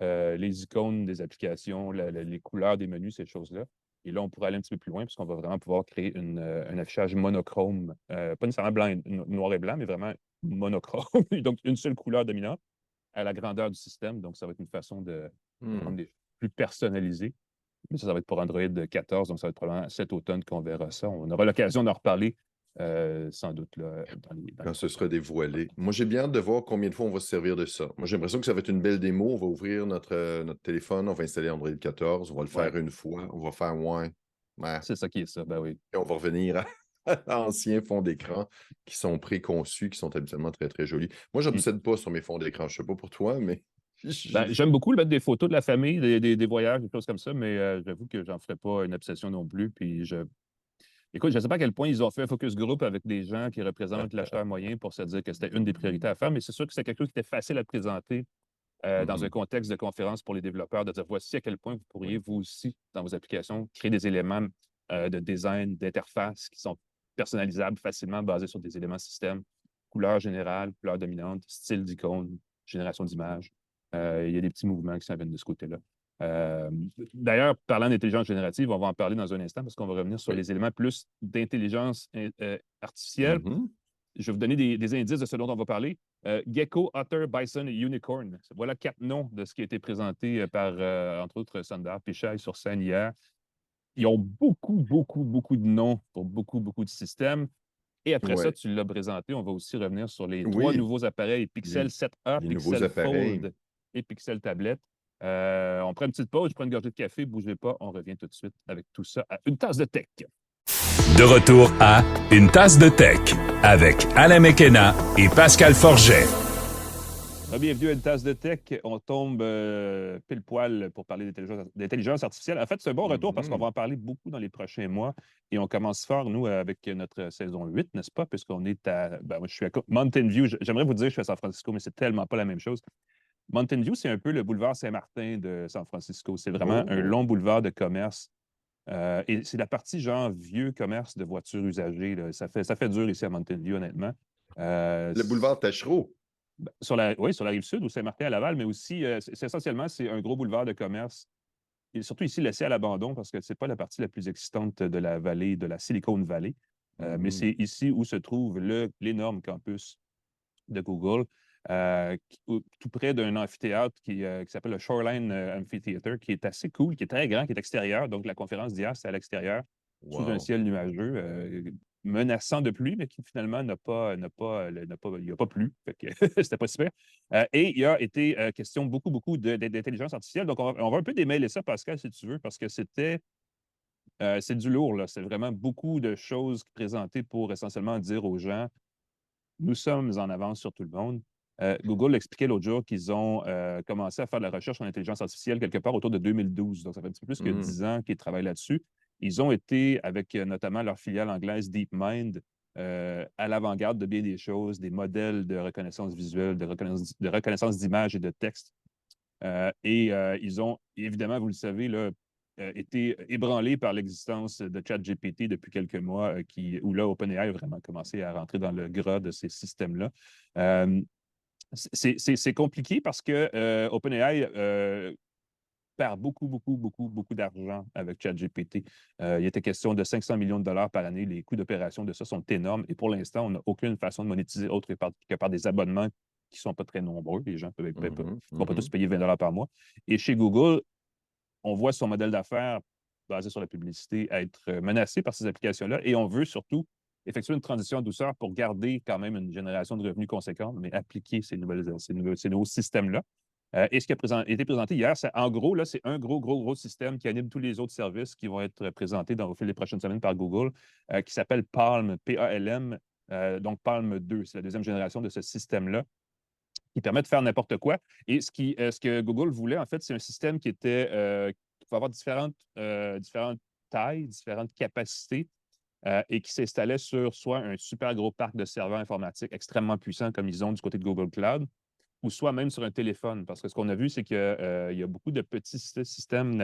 les icônes des applications, les couleurs des menus, ces choses-là. Et là, on pourrait aller un petit peu plus loin puisqu'on va vraiment pouvoir créer un affichage monochrome, pas nécessairement blanc noir et blanc, mais vraiment monochrome. Donc, une seule couleur dominante à la grandeur du système. Donc, ça va être une façon de rendre des plus personnalisé. Mais ça va être pour Android 14, donc ça va être probablement cet automne qu'on verra ça. On aura l'occasion d'en reparler sans doute là, Quand ce sera dévoilé. Moi, j'ai bien hâte de voir combien de fois on va se servir de ça. Moi, j'ai l'impression que ça va être une belle démo. On va ouvrir notre téléphone, on va installer Android 14, on va le faire une fois, on va faire ouais. C'est ça qui est ça, ben oui. Et on va revenir à l'ancien fond d'écran qui sont préconçus, qui sont habituellement très, très jolis. Moi, je n'obsède pas sur mes fonds d'écran. Je ne sais pas pour toi, mais Ben, j'aime beaucoup le mettre des photos de la famille, des voyages, des choses comme ça, mais j'avoue que j'en ferai pas une obsession non plus. Écoute, je ne sais pas à quel point ils ont fait un focus group avec des gens qui représentent l'acheteur moyen pour se dire que c'était une des priorités à faire, mais c'est sûr que c'est quelque chose qui était facile à présenter dans un contexte de conférence pour les développeurs, de dire voici à quel point vous pourriez, vous aussi, dans vos applications, créer des éléments de design, d'interface qui sont personnalisables facilement, basés sur des éléments système, couleur générale, couleur dominante, style d'icône, génération d'images. Il y a des petits mouvements qui s'en viennent de ce côté-là. D'ailleurs, parlant d'intelligence générative, on va en parler dans un instant parce qu'on va revenir sur les éléments plus d'intelligence artificielle. Je vais vous donner des indices de ce dont on va parler. Gecko, Otter, Bison et Unicorn. Voilà 4 noms de ce qui a été présenté par, entre autres, Sundar Pichai sur scène hier. Ils ont beaucoup, beaucoup, beaucoup de noms pour beaucoup, beaucoup de systèmes. Et après ça, Ouais. tu l'as présenté, on va aussi revenir sur les 3 Oui, nouveaux appareils, Pixel 7a, les nouveaux Pixel appareils. Fold et Pixel Tablet. On prend une petite pause, je prends une gorgée de café, bougez pas, on revient tout de suite avec tout ça à Une tasse de tech. De retour à Une tasse de tech avec Alain Mekena et Pascal Forget. Bienvenue à Une tasse de tech. On tombe pile poil pour parler d'intelligence artificielle. En fait, c'est un bon retour parce qu'on va en parler beaucoup dans les prochains mois. Et on commence fort, nous, avec notre saison 8, n'est-ce pas? Puisqu'on est à... Ben, moi, je suis à Mountain View. J'aimerais vous dire que je suis à San Francisco, mais c'est tellement pas la même chose. Mountain View, c'est un peu le boulevard Saint-Martin de San Francisco. C'est vraiment un long boulevard de commerce. Et c'est la partie genre vieux commerce de voitures usagées. Là. Ça fait dur ici à Mountain View, honnêtement. Le boulevard Tachereau. Oui, sur la rive sud ou Saint-Martin à Laval, mais aussi, essentiellement, c'est un gros boulevard de commerce surtout ici laissé à l'abandon parce que ce n'est pas la partie la plus excitante de la vallée, de la Silicon Valley. Mais c'est ici où se trouve l'énorme campus de Google, tout près d'un amphithéâtre qui s'appelle le Shoreline Amphitheater, qui est assez cool, qui est très grand, qui est extérieur. Donc, la conférence d'hier, c'est à l'extérieur, sous un Wow. ciel nuageux, menaçant de pluie, mais qui finalement il n'y a pas plu. Fait que c'était pas super. Et il y a été question beaucoup d'intelligence artificielle. Donc, on va un peu démêler ça, Pascal, si tu veux, parce que c'est du lourd, là. C'est vraiment beaucoup de choses présentées pour essentiellement dire aux gens nous sommes en avance sur tout le monde. Google expliquait l'autre jour qu'ils ont commencé à faire de la recherche en intelligence artificielle quelque part autour de 2012. Donc, ça fait un petit peu plus que 10 ans qu'ils travaillent là-dessus. Ils ont été, avec notamment leur filiale anglaise DeepMind, à l'avant-garde de bien des choses, des modèles de reconnaissance visuelle, de reconnaissance d'images et de texte. Ils ont, évidemment, vous le savez, là, été ébranlés par l'existence de ChatGPT depuis quelques mois, où là, OpenAI a vraiment commencé à rentrer dans le gras de ces systèmes-là. C'est compliqué parce que OpenAI perd beaucoup d'argent avec ChatGPT. Il était question de 500 millions de dollars par année. Les coûts d'opération de ça sont énormes. Et pour l'instant, on n'a aucune façon de monétiser autre que par des abonnements qui ne sont pas très nombreux. Les gens ne vont pas tous payer 20 dollars par mois. Et chez Google, on voit son modèle d'affaires basé sur la publicité être menacé par ces applications-là. Et on veut surtout effectuer une transition en douceur pour garder quand même une génération de revenus conséquente, mais appliquer ces nouveaux systèmes-là. Et ce qui a été présenté hier, en gros, là, c'est un gros système qui anime tous les autres services qui vont être présentés au fil des prochaines semaines par Google, qui s'appelle Palm, P-A-L-M, donc Palm 2. C'est la deuxième génération de ce système-là qui permet de faire n'importe quoi. Et ce que Google voulait, en fait, c'est un système qui pouvait avoir différentes tailles, différentes capacités, et qui s'installait sur soit un super gros parc de serveurs informatiques extrêmement puissants comme ils ont du côté de Google Cloud, ou soit même sur un téléphone. Parce que ce qu'on a vu, c'est qu'il y a beaucoup de petits systèmes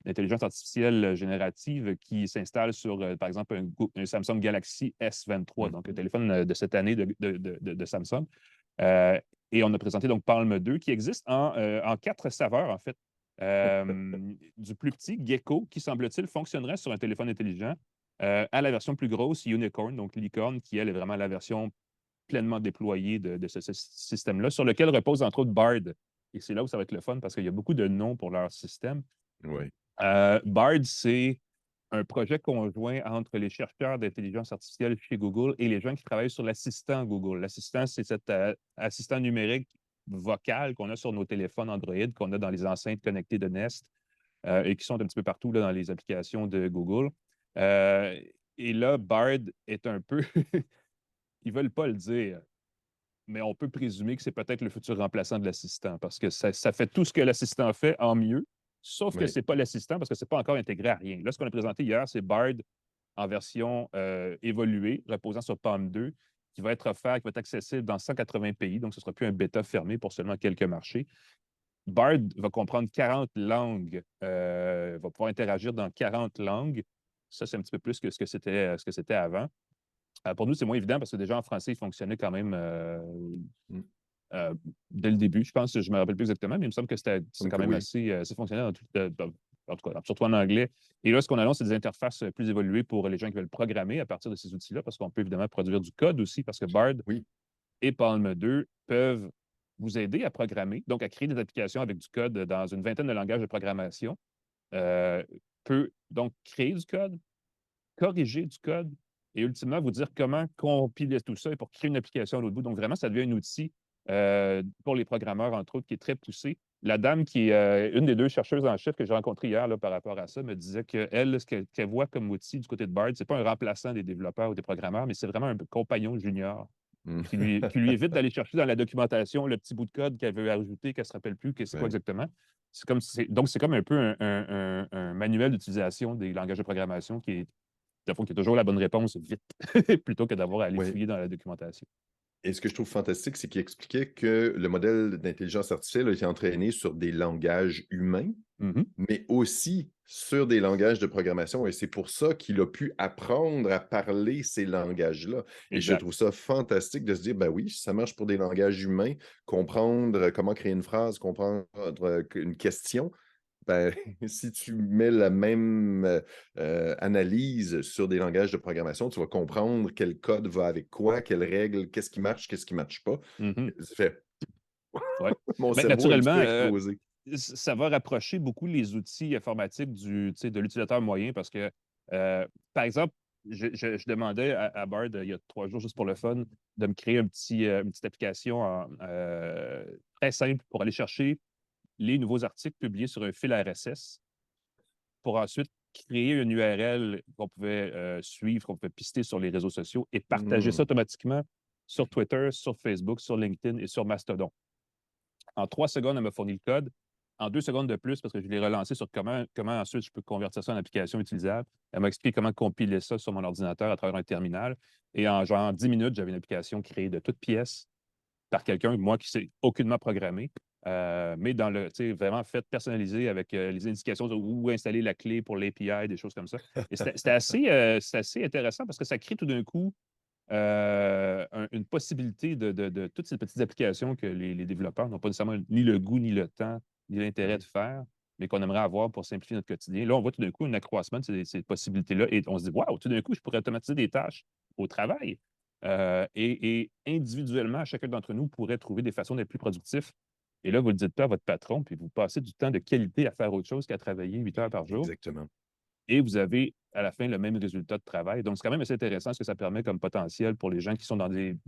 d'intelligence artificielle générative qui s'installent sur, par exemple, un Samsung Galaxy S23, donc un téléphone de cette année de Samsung. Et on a présenté donc Palm 2 qui existe en 4 saveurs, en fait. Du plus petit, Gecko, qui semble-t-il fonctionnerait sur un téléphone intelligent, à la version plus grosse, Unicorn, donc licorne, qui elle est vraiment la version pleinement déployée de ce système-là, sur lequel repose entre autres Bard. Et c'est là où ça va être le fun parce qu'il y a beaucoup de noms pour leur système. Oui. Bard, c'est un projet conjoint entre les chercheurs d'intelligence artificielle chez Google et les gens qui travaillent sur l'assistant Google. L'assistant, c'est cet assistant numérique vocal qu'on a sur nos téléphones Android, qu'on a dans les enceintes connectées de Nest et qui sont un petit peu partout là, dans les applications de Google. Et là, Bard est un peu... Ils ne veulent pas le dire, mais on peut présumer que c'est peut-être le futur remplaçant de l'assistant parce que ça fait tout ce que l'assistant fait en mieux, sauf que ce n'est pas l'assistant parce que ce n'est pas encore intégré à rien. Là, ce qu'on a présenté hier, c'est Bard en version évoluée, reposant sur Palm 2, qui va être offert, qui va être accessible dans 180 pays, donc ce ne sera plus un bêta fermé pour seulement quelques marchés. Bard va comprendre 40 langues, va pouvoir interagir dans 40 langues. Ça, c'est un petit peu plus que ce que c'était avant. Pour nous, c'est moins évident parce que déjà en français, il fonctionnait quand même dès le début. Je pense, je ne me rappelle plus exactement, mais il me semble que c'est quand même assez fonctionnel en tout cas, surtout en anglais. Et là, ce qu'on annonce, c'est des interfaces plus évoluées pour les gens qui veulent programmer à partir de ces outils-là, parce qu'on peut évidemment produire du code aussi, parce que Bard et Palm 2 peuvent vous aider à programmer, donc à créer des applications avec du code dans une vingtaine de langages de programmation. Peut donc créer du code, corriger du code, et ultimement, vous dire comment compiler tout ça pour créer une application à l'autre bout. Donc, vraiment, ça devient un outil pour les programmeurs, entre autres, qui est très poussé. La dame qui est une des 2 chercheuses en chef que j'ai rencontrées hier là, par rapport à ça me disait qu'elle, ce qu'elle voit comme outil du côté de Bard, ce n'est pas un remplaçant des développeurs ou des programmeurs, mais c'est vraiment un compagnon junior qui lui évite d'aller chercher dans la documentation le petit bout de code qu'elle veut ajouter, qu'elle ne se rappelle plus, que c'est quoi exactement. Donc, c'est comme un peu un manuel d'utilisation des langages de programmation qui est toujours la bonne réponse vite, plutôt que d'avoir à aller fouiller dans la documentation. Et ce que je trouve fantastique, c'est qu'il expliquait que le modèle d'intelligence artificielle a été entraîné sur des langages humains, mais aussi sur des langages de programmation. Et c'est pour ça qu'il a pu apprendre à parler ces langages-là. Et je trouve ça fantastique de se dire, ben oui, ça marche pour des langages humains, comprendre comment créer une phrase, comprendre une question. Ben, si tu mets la même analyse sur des langages de programmation, tu vas comprendre quel code va avec quoi, quelles règles, qu'est-ce qui marche, qu'est-ce qui marche pas. Mhm. Ça fait Ouais. mon Mais cerveau a un petit naturellement, peu explosé. ça va rapprocher beaucoup les outils informatiques de l'utilisateur moyen parce que, par exemple, je demandais à Bard il y a 3 jours, juste pour le fun, de me créer une petite application très simple pour aller chercher les nouveaux articles publiés sur un fil RSS pour ensuite créer une URL qu'on pouvait suivre, qu'on pouvait pister sur les réseaux sociaux et partager ça Hmm. automatiquement sur Twitter, sur Facebook, sur LinkedIn et sur Mastodon. En 3 secondes, elle m'a fourni le code. En 2 secondes de plus, parce que je l'ai relancé sur comment ensuite je peux convertir ça en application utilisable. Elle m'a expliqué comment compiler ça sur mon ordinateur à travers un terminal. Et en genre 10 minutes, j'avais une application créée de toutes pièces par quelqu'un, moi qui ne sais aucunement programmer, mais vraiment fait personnalisé avec les indications de où installer la clé pour l'API, des choses comme ça. Et c'était assez intéressant parce que ça crée tout d'un coup une possibilité de toutes ces petites applications que les développeurs n'ont pas nécessairement ni le goût, ni le temps, ni l'intérêt de faire, mais qu'on aimerait avoir pour simplifier notre quotidien. Là, on voit tout d'un coup un accroissement de ces possibilités-là et on se dit, waouh, tout d'un coup, je pourrais automatiser des tâches au travail. Et individuellement, chacun d'entre nous pourrait trouver des façons d'être plus productif. Et là, vous le dites pas à votre patron, puis vous passez du temps de qualité à faire autre chose qu'à travailler 8 heures par jour Exactement. et vous avez à la fin le même résultat de travail. Donc, c'est quand même assez intéressant ce que ça permet comme potentiel pour les gens qui sont dans des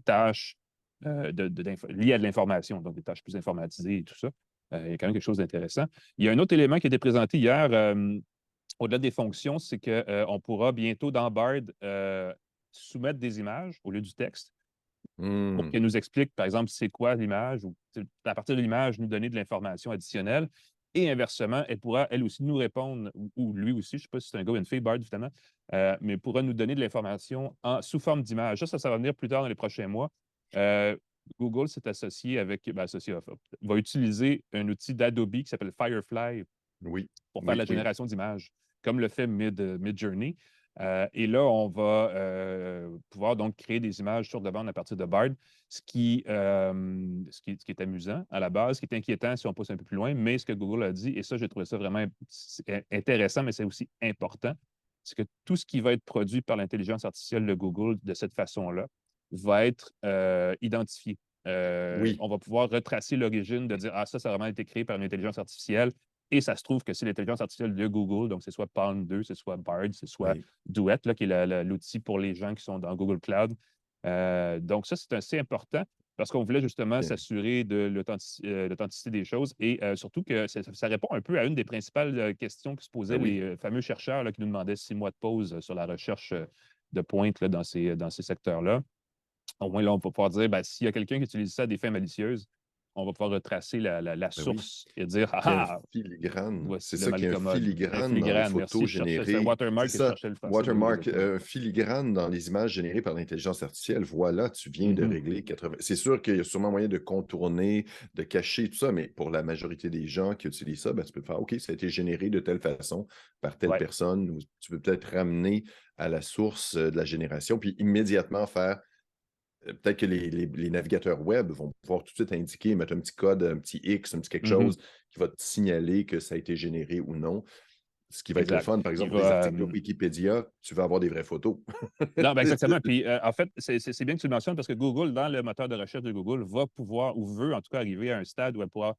tâches liées à de l'information, donc des tâches plus informatisées et tout ça. Il y a quand même quelque chose d'intéressant. Il y a un autre élément qui a été présenté hier, au-delà des fonctions, c'est qu'on pourra bientôt dans Bard soumettre des images au lieu du texte pour Hmm. qu'elle nous explique, par exemple, c'est quoi l'image ou à partir de l'image, nous donner de l'information additionnelle. Et inversement, elle pourra, elle aussi, nous répondre, ou lui aussi, je ne sais pas si c'est un gars ou une fille, Bard, évidemment, mais pourra nous donner de l'information sous forme d'image. Ça va venir plus tard dans les prochains mois. Google s'est associé avec, va utiliser un outil d'Adobe qui s'appelle Firefly Oui, pour faire oui, la oui. génération d'images, comme le fait Midjourney. Et là, on va pouvoir donc créer des images sur demande à partir de Bard, ce qui est amusant à la base, ce qui est inquiétant si on pousse un peu plus loin, mais ce que Google a dit, et ça, j'ai trouvé ça vraiment intéressant, mais c'est aussi important, c'est que tout ce qui va être produit par l'intelligence artificielle de Google de cette façon-là va être identifié. Oui, On va pouvoir retracer l'origine de dire, ah, ça a vraiment été créé par une intelligence artificielle. Et ça se trouve que c'est l'intelligence artificielle de Google, donc c'est soit Palm 2, c'est soit Bard, c'est soit oui. Duet, là, qui est l'outil pour les gens qui sont dans Google Cloud. Donc ça, c'est assez important parce qu'on voulait justement Bien. s'assurer de l'authenticité des choses et surtout que ça répond un peu à une des principales questions que se Ben posaient oui. les fameux chercheurs là, qui nous demandaient 6 mois de pause sur la recherche de pointe là, dans ces secteurs-là. Au moins, là, on va pouvoir dire, ben, s'il y a quelqu'un qui utilise ça à des fins malicieuses, on va pouvoir retracer la Ben oui. source et dire, ah Qu'il y a un ah, filigrane. voici C'est le ça, qu'il y a un malcommode. Un filigrane dans les filigrane, merci. photos Je cherchais ça. générées. C'est Watermark et je ça, cherchais le français. Ben oui, watermark, exactement. un filigrane dans les images générées par l'intelligence artificielle. Voilà, tu viens de Mhm. régler 80. C'est sûr qu'il y a sûrement moyen de contourner, de cacher tout ça, mais pour la majorité des gens qui utilisent ça, ben, tu peux faire, OK, ça a été généré de telle façon par telle Ouais. personne, ou tu peux peut-être ramener à la source de la génération, puis immédiatement faire peut-être que les navigateurs web vont pouvoir tout de suite indiquer, mettre un petit code, un petit X, un petit quelque Mhm. chose qui va te signaler que ça a été généré ou non. Ce qui va être le Exact. fun, par Il exemple, pour des va. articles Wikipédia, tu vas avoir des vraies photos. Non, ben exactement. Puis, en fait, c'est bien que tu le mentionnes parce que Google, dans le moteur de recherche de Google, va pouvoir, ou veut en tout cas arriver à un stade où elle pourra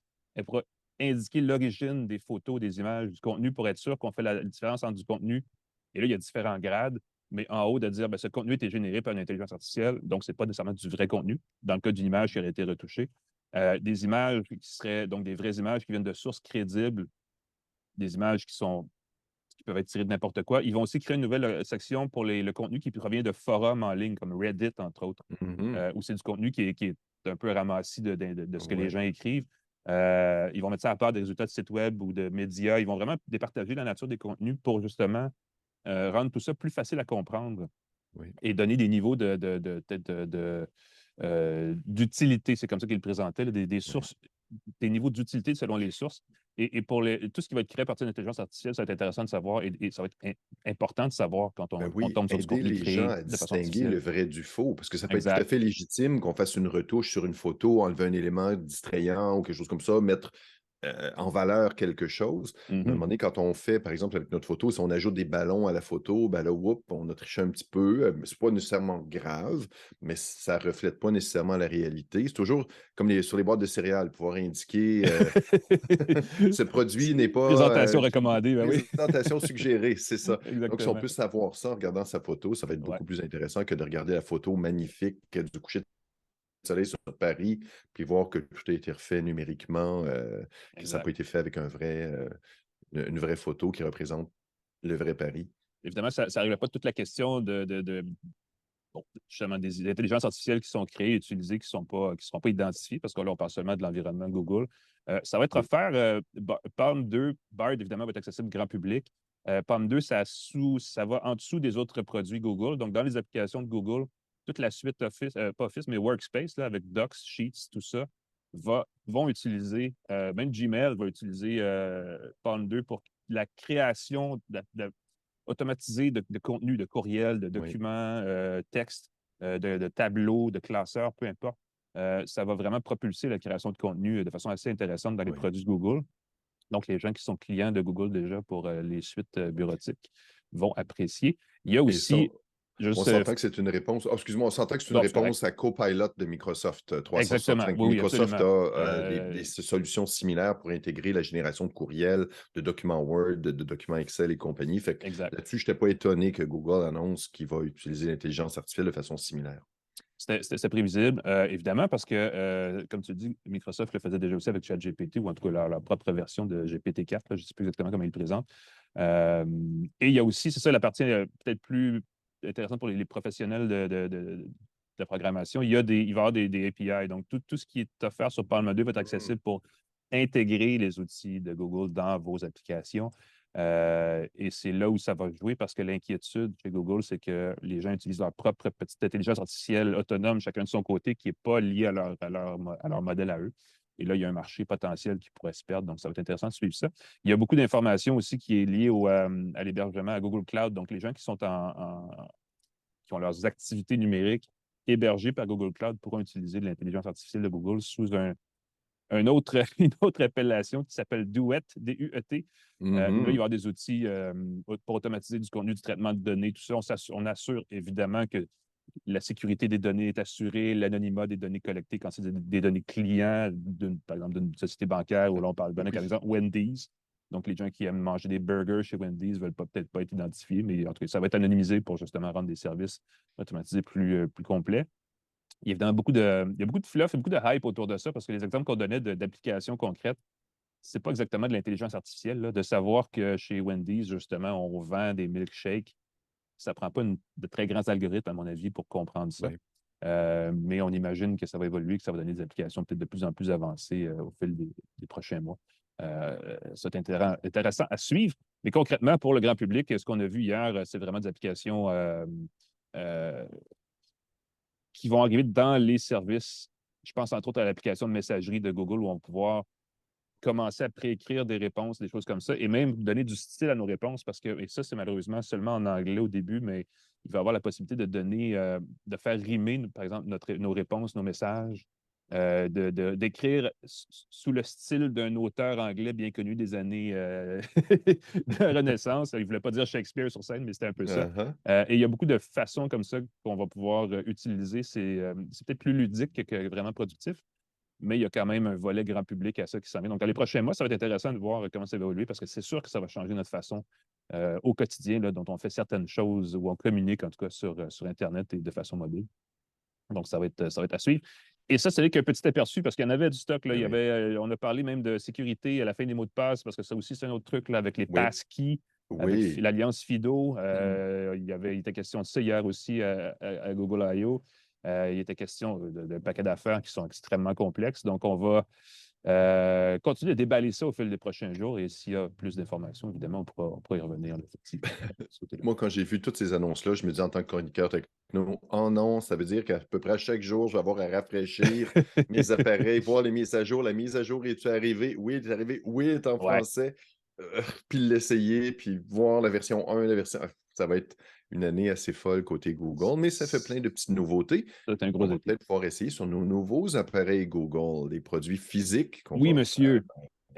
indiquer l'origine des photos, des images, du contenu pour être sûr qu'on fait la différence entre du contenu. Et là, il y a différents grades, mais en haut, de dire, ben, ce contenu a été généré par une intelligence artificielle, donc ce n'est pas nécessairement du vrai contenu, dans le cas d'une image qui aurait été retouchée. Des images qui seraient donc des vraies images qui viennent de sources crédibles, des images qui peuvent être tirées de n'importe quoi. Ils vont aussi créer une nouvelle section pour le contenu qui provient de forums en ligne, comme Reddit, entre autres, Mhm. où c'est du contenu qui est un peu ramassis de ce que les Ouais. gens écrivent. Ils vont mettre ça à part des résultats de sites web ou de médias. Ils vont vraiment départager la nature des contenus pour justement rendre tout ça plus facile à comprendre Oui. et donner des niveaux d'utilité. C'est comme ça qu'il présentait, là, des Ouais. sources, des niveaux d'utilité selon les sources. Et pour tout ce qui va être créé à partir de l'intelligence artificielle, ça va être intéressant de savoir et ça va être important de savoir quand Ben on oui, tombe sur du aider contenu les gens créé à de façon distinguer le artificielle. vrai du faux, parce que ça peut être tout à Exact. fait légitime qu'on fasse une retouche sur une photo, enlever un élément distrayant ou quelque chose comme ça, mettre en valeur quelque chose. À un moment donné, quand on fait, par exemple, avec notre photo, si on ajoute des ballons à la photo, ben là, on a triché un petit peu. C'est pas nécessairement grave, mais ça reflète pas nécessairement la réalité. C'est toujours comme sur les boîtes de céréales, pouvoir indiquer ce produit n'est pas Présentation recommandée, ben oui. présentation suggérée, c'est ça. Donc, si on Exactement. peut savoir ça en regardant sa photo, ça va être beaucoup plus intéressant que de regarder la photo magnifique du coucher de soleil sur Paris, puis voir que tout a été refait numériquement, que ça n'a pas été fait avec une vraie photo qui représente le vrai Paris. Évidemment, ça ne règle pas toute la question bon, justement, des intelligences artificielles qui sont créées et utilisées, qui ne seront pas identifiées, parce que là, on parle seulement de l'environnement Google. Ça va être offert. Palm 2, Bard, évidemment, va être accessible au grand public. Palm 2, ça va en dessous des autres produits Google. Donc, dans les applications de Google, toute la suite Office, pas Office, mais Workspace, là, avec Docs, Sheets, tout ça, vont utiliser, même Gmail va utiliser Palm 2 pour la création automatisée de contenu, de courriels, de documents, textes, de tableaux, de classeurs, peu importe. Ça va vraiment propulser la création de contenu de façon assez intéressante dans les produits de Google. Donc, les gens qui sont clients de Google déjà pour les suites bureautiques vont apprécier. Il y a aussi... On s'entend que c'est une réponse. Oh, excuse-moi, on s'entend que c'est une réponse à Copilot de Microsoft 365. Exactement. Oui, Microsoft a des solutions similaires pour intégrer la génération de courriels, de documents Word, de documents Excel et compagnie. Fait que là-dessus, je n'étais pas étonné que Google annonce qu'il va utiliser l'intelligence artificielle de façon similaire. C'était prévisible, évidemment, parce que, comme tu dis, Microsoft le faisait déjà aussi avec ChatGPT, ou en tout cas leur propre version de GPT-4. Je ne sais plus exactement comment ils le présentent. Et il y a aussi, c'est ça, la partie peut-être plus intéressante pour les professionnels de programmation. Il va y avoir des API. Donc, tout ce qui est offert sur Palm 2 va être accessible pour intégrer les outils de Google dans vos applications. Et c'est là où ça va jouer, parce que l'inquiétude chez Google, c'est que les gens utilisent leur propre petite intelligence artificielle autonome, chacun de son côté, qui n'est pas lié à leur modèle à eux. Et là, il y a un marché potentiel qui pourrait se perdre. Donc, ça va être intéressant de suivre ça. Il y a beaucoup d'informations aussi qui est liée à l'hébergement à Google Cloud. Donc, les gens qui sont qui ont leurs activités numériques hébergées par Google Cloud pourront utiliser de l'intelligence artificielle de Google sous une autre appellation qui s'appelle Duet, D-U-E-T. Là, il va y avoir des outils pour automatiser du contenu, du traitement de données, tout ça. On assure évidemment que la sécurité des données est assurée, l'anonymat des données collectées quand c'est des données clients, par exemple, d'une société bancaire, où là, on parle de données, par exemple, Wendy's. Donc, les gens qui aiment manger des burgers chez Wendy's ne veulent peut-être pas être identifiés, mais en tout cas, ça va être anonymisé pour justement rendre des services automatisés plus complets. Il y a évidemment beaucoup de fluff et beaucoup de hype autour de ça, parce que les exemples qu'on donnait d'applications concrètes, c'est pas exactement de l'intelligence artificielle, là, de savoir que chez Wendy's, justement, on vend des milkshakes. Ça ne prend pas de très grands algorithmes, à mon avis, pour comprendre ça. Mais on imagine que ça va évoluer, que ça va donner des applications peut-être de plus en plus avancées au fil des prochains mois. C'est intéressant à suivre. Mais concrètement, pour le grand public, ce qu'on a vu hier, c'est vraiment des applications qui vont arriver dans les services. Je pense entre autres à l'application de messagerie de Google, où on va pouvoir commencer à préécrire des réponses, des choses comme ça, et même donner du style à nos réponses, parce que, et ça, c'est malheureusement seulement en anglais au début, mais il va y avoir la possibilité de donner, de faire rimer, par exemple, nos réponses, nos messages, d'écrire sous le style d'un auteur anglais bien connu des années de la Renaissance. Il ne voulait pas dire Shakespeare sur scène, mais c'était un peu ça. Et il y a beaucoup de façons comme ça qu'on va pouvoir utiliser. C'est peut-être plus ludique que vraiment productif, mais il y a quand même un volet grand public à ça qui s'en vient. Donc, dans les prochains mois, ça va être intéressant de voir comment ça va évoluer, parce que c'est sûr que ça va changer notre façon au quotidien, là, dont on fait certaines choses, ou on communique, en tout cas, sur Internet et de façon mobile. Donc, ça va être à suivre. Et ça, c'est qu'un petit aperçu, parce qu'il y en avait du stock. Là. On a parlé même de sécurité à la fin des mots de passe, parce que ça aussi, c'est un autre truc là, avec les passkeys, avec l'Alliance FIDO. Il était question de ça hier aussi à Google I.O. Il était question d'un paquet d'affaires qui sont extrêmement complexes. Donc, on va continuer à déballer ça au fil des prochains jours. Et s'il y a plus d'informations, évidemment, on pourra y revenir. Moi, quand j'ai vu toutes ces annonces-là, je me dis en tant que chroniqueur techno, oh non, ça veut dire qu'à peu près à chaque jour, je vais avoir à rafraîchir mes appareils, voir les mises à jour. La mise à jour, est-tu arrivée? Oui, elle est arrivée. Oui, elle est en français. Puis l'essayer, puis voir la version 1, la version... Ça va être une année assez folle côté Google, mais ça fait plein de petites nouveautés. C'est un gros peut-être pouvoir essayer sur nos nouveaux appareils Google, les produits physiques qu'on Oui, va monsieur.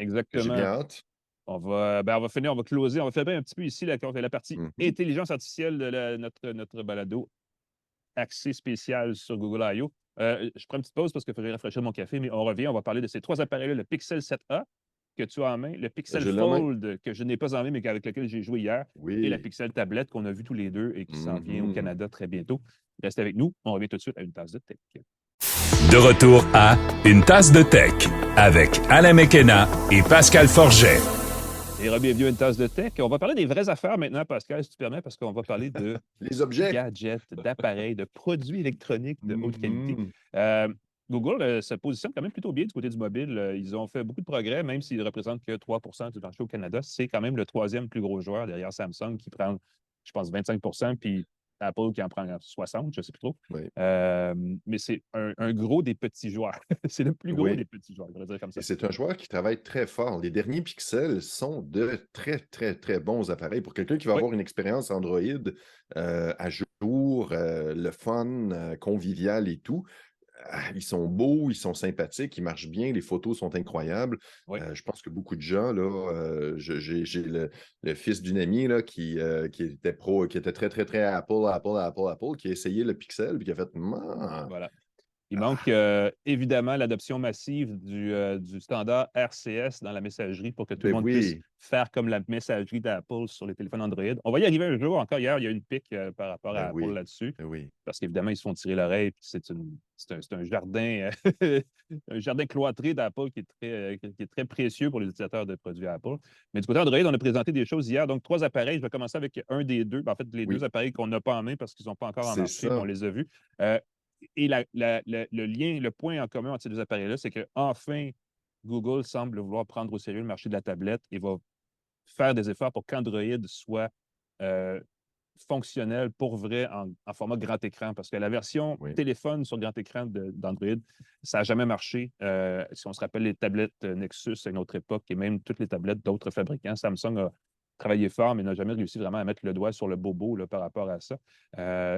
J'ai Exactement. bien hâte. On va finir, on va closer, on va faire un petit peu ici la partie Mhm. intelligence artificielle de notre balado axé spécial sur Google I.O. Je prends une petite pause parce qu'il faudrait rafraîchir mon café, mais on revient, on va parler de ces 3 appareils-là, le Pixel 7a que tu as en main, le Pixel Je l'ai en main. Fold que je n'ai pas en main, mais avec lequel j'ai joué hier, et la Oui. Pixel tablette qu'on a vue tous les deux et qui s'en vient au Mhm. Canada très bientôt. Restez avec nous, on revient tout de suite à une tasse de tech. De retour à Une tasse de tech avec Alain Mekena et Pascal Forget. Et bienvenue à une tasse de tech. On va parler des vraies affaires maintenant, Pascal, si tu permets, parce qu'on va parler de Les objets. gadgets, d'appareils, de produits électroniques de haute qualité. Mhm. Google se positionne quand même plutôt bien du côté du mobile. Ils ont fait beaucoup de progrès, même s'ils ne représentent que 3 du marché au Canada. C'est quand même le 3e plus gros joueur derrière Samsung qui prend, je pense, 25 puis Apple qui en prend 60, je ne sais plus trop. Oui. Mais c'est un gros des petits joueurs. C'est le plus gros Oui. des petits joueurs, je vais dire comme ça. Et c'est un joueur qui travaille très fort. Les derniers Pixels sont de très, très, très bons appareils. Pour quelqu'un qui va Oui. avoir une expérience Android à jour, le fun, convivial et tout, ils sont beaux, ils sont sympathiques, ils marchent bien, les photos sont incroyables. Oui. Je pense que beaucoup de gens, là, j'ai le fils d'une amie là, qui était qui était très, très, très Apple, qui a essayé le Pixel et qui a fait Voilà. Il manque évidemment l'adoption massive du standard RCS dans la messagerie pour que tout le Ben monde puisse oui, faire comme la messagerie d'Apple sur les téléphones Android. On va y arriver un jour. Encore hier, il y a eu une pique par rapport à ben Apple oui, là-dessus. ben oui. Parce qu'évidemment, ils se font tirer l'oreille. C'est un jardin, un jardin cloîtré d'Apple qui est très précieux pour les utilisateurs de produits Apple. Mais du côté Android, on a présenté des choses hier. Donc, 3 appareils. Je vais commencer avec un des deux. En fait, les 2 Oui, appareils qu'on n'a pas en main parce qu'ils ne sont pas encore en c'est marché, mais on ça. les a vus. Et le lien, le point en commun entre ces 2 appareils-là, c'est qu'enfin, Google semble vouloir prendre au sérieux le marché de la tablette et va faire des efforts pour qu'Android soit euh, fonctionnel pour vrai en format grand écran. Parce que la version Oui. téléphone sur grand écran d'Android, ça n'a jamais marché. Si on se rappelle les tablettes Nexus à une autre époque et même toutes les tablettes d'autres fabricants, Samsung a travaillé fort, mais n'a jamais réussi vraiment à mettre le doigt sur le bobo là, par rapport à ça.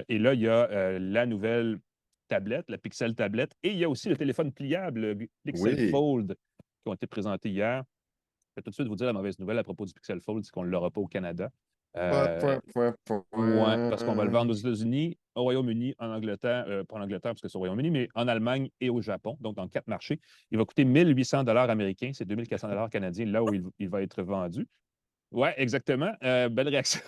Et là, il y a la nouvelle tablette, la Pixel tablette, et il y a aussi le téléphone pliable, le Pixel Oui. Fold, qui ont été présentés hier. Je vais tout de suite vous dire la mauvaise nouvelle à propos du Pixel Fold, c'est qu'on ne l'aura pas au Canada. Point, Euh, point, point, ouais, parce qu'on va le point. vendre aux États-Unis, au Royaume-Uni, en Angleterre, pas en Angleterre parce que c'est au Royaume-Uni, mais en Allemagne et au Japon, donc dans 4 marchés. Il va coûter 1 800 américains, c'est 2 400 canadiens, là où il va être vendu. Oui, exactement. Belle réaction.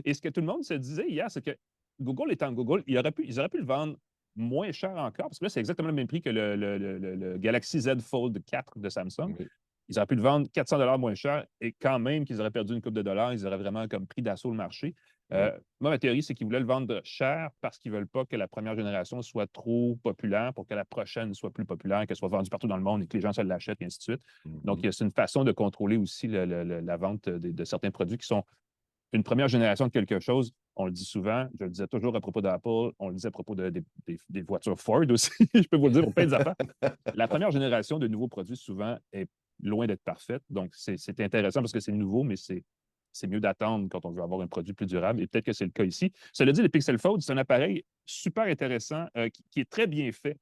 Et ce que tout le monde se disait hier, c'est que Google étant Google, ils auraient pu le vendre moins cher encore, parce que là, c'est exactement le même prix que le Galaxy Z Fold 4 de Samsung. Oui. Ils auraient pu le vendre 400 moins cher et quand même qu'ils auraient perdu une coupe de dollars, ils auraient vraiment comme pris d'assaut le marché. Oui. Moi, ma théorie, c'est qu'ils voulaient le vendre cher parce qu'ils ne veulent pas que la première génération soit trop populaire pour que la prochaine soit plus populaire, qu'elle soit vendue partout dans le monde et que les gens se l'achètent, et ainsi de suite. Donc, c'est une façon de contrôler aussi la vente de certains produits qui sont une première génération de quelque chose. On le dit souvent, je le disais toujours à propos d'Apple, on le disait à propos des voitures Ford aussi, je peux vous le dire pour plein d'affaires. La première génération de nouveaux produits, souvent, est loin d'être parfaite. Donc, c'est intéressant parce que c'est nouveau, mais c'est mieux d'attendre quand on veut avoir un produit plus durable. Et peut-être que c'est le cas ici. Cela dit, le Pixel Fold, c'est un appareil super intéressant qui est très bien fait.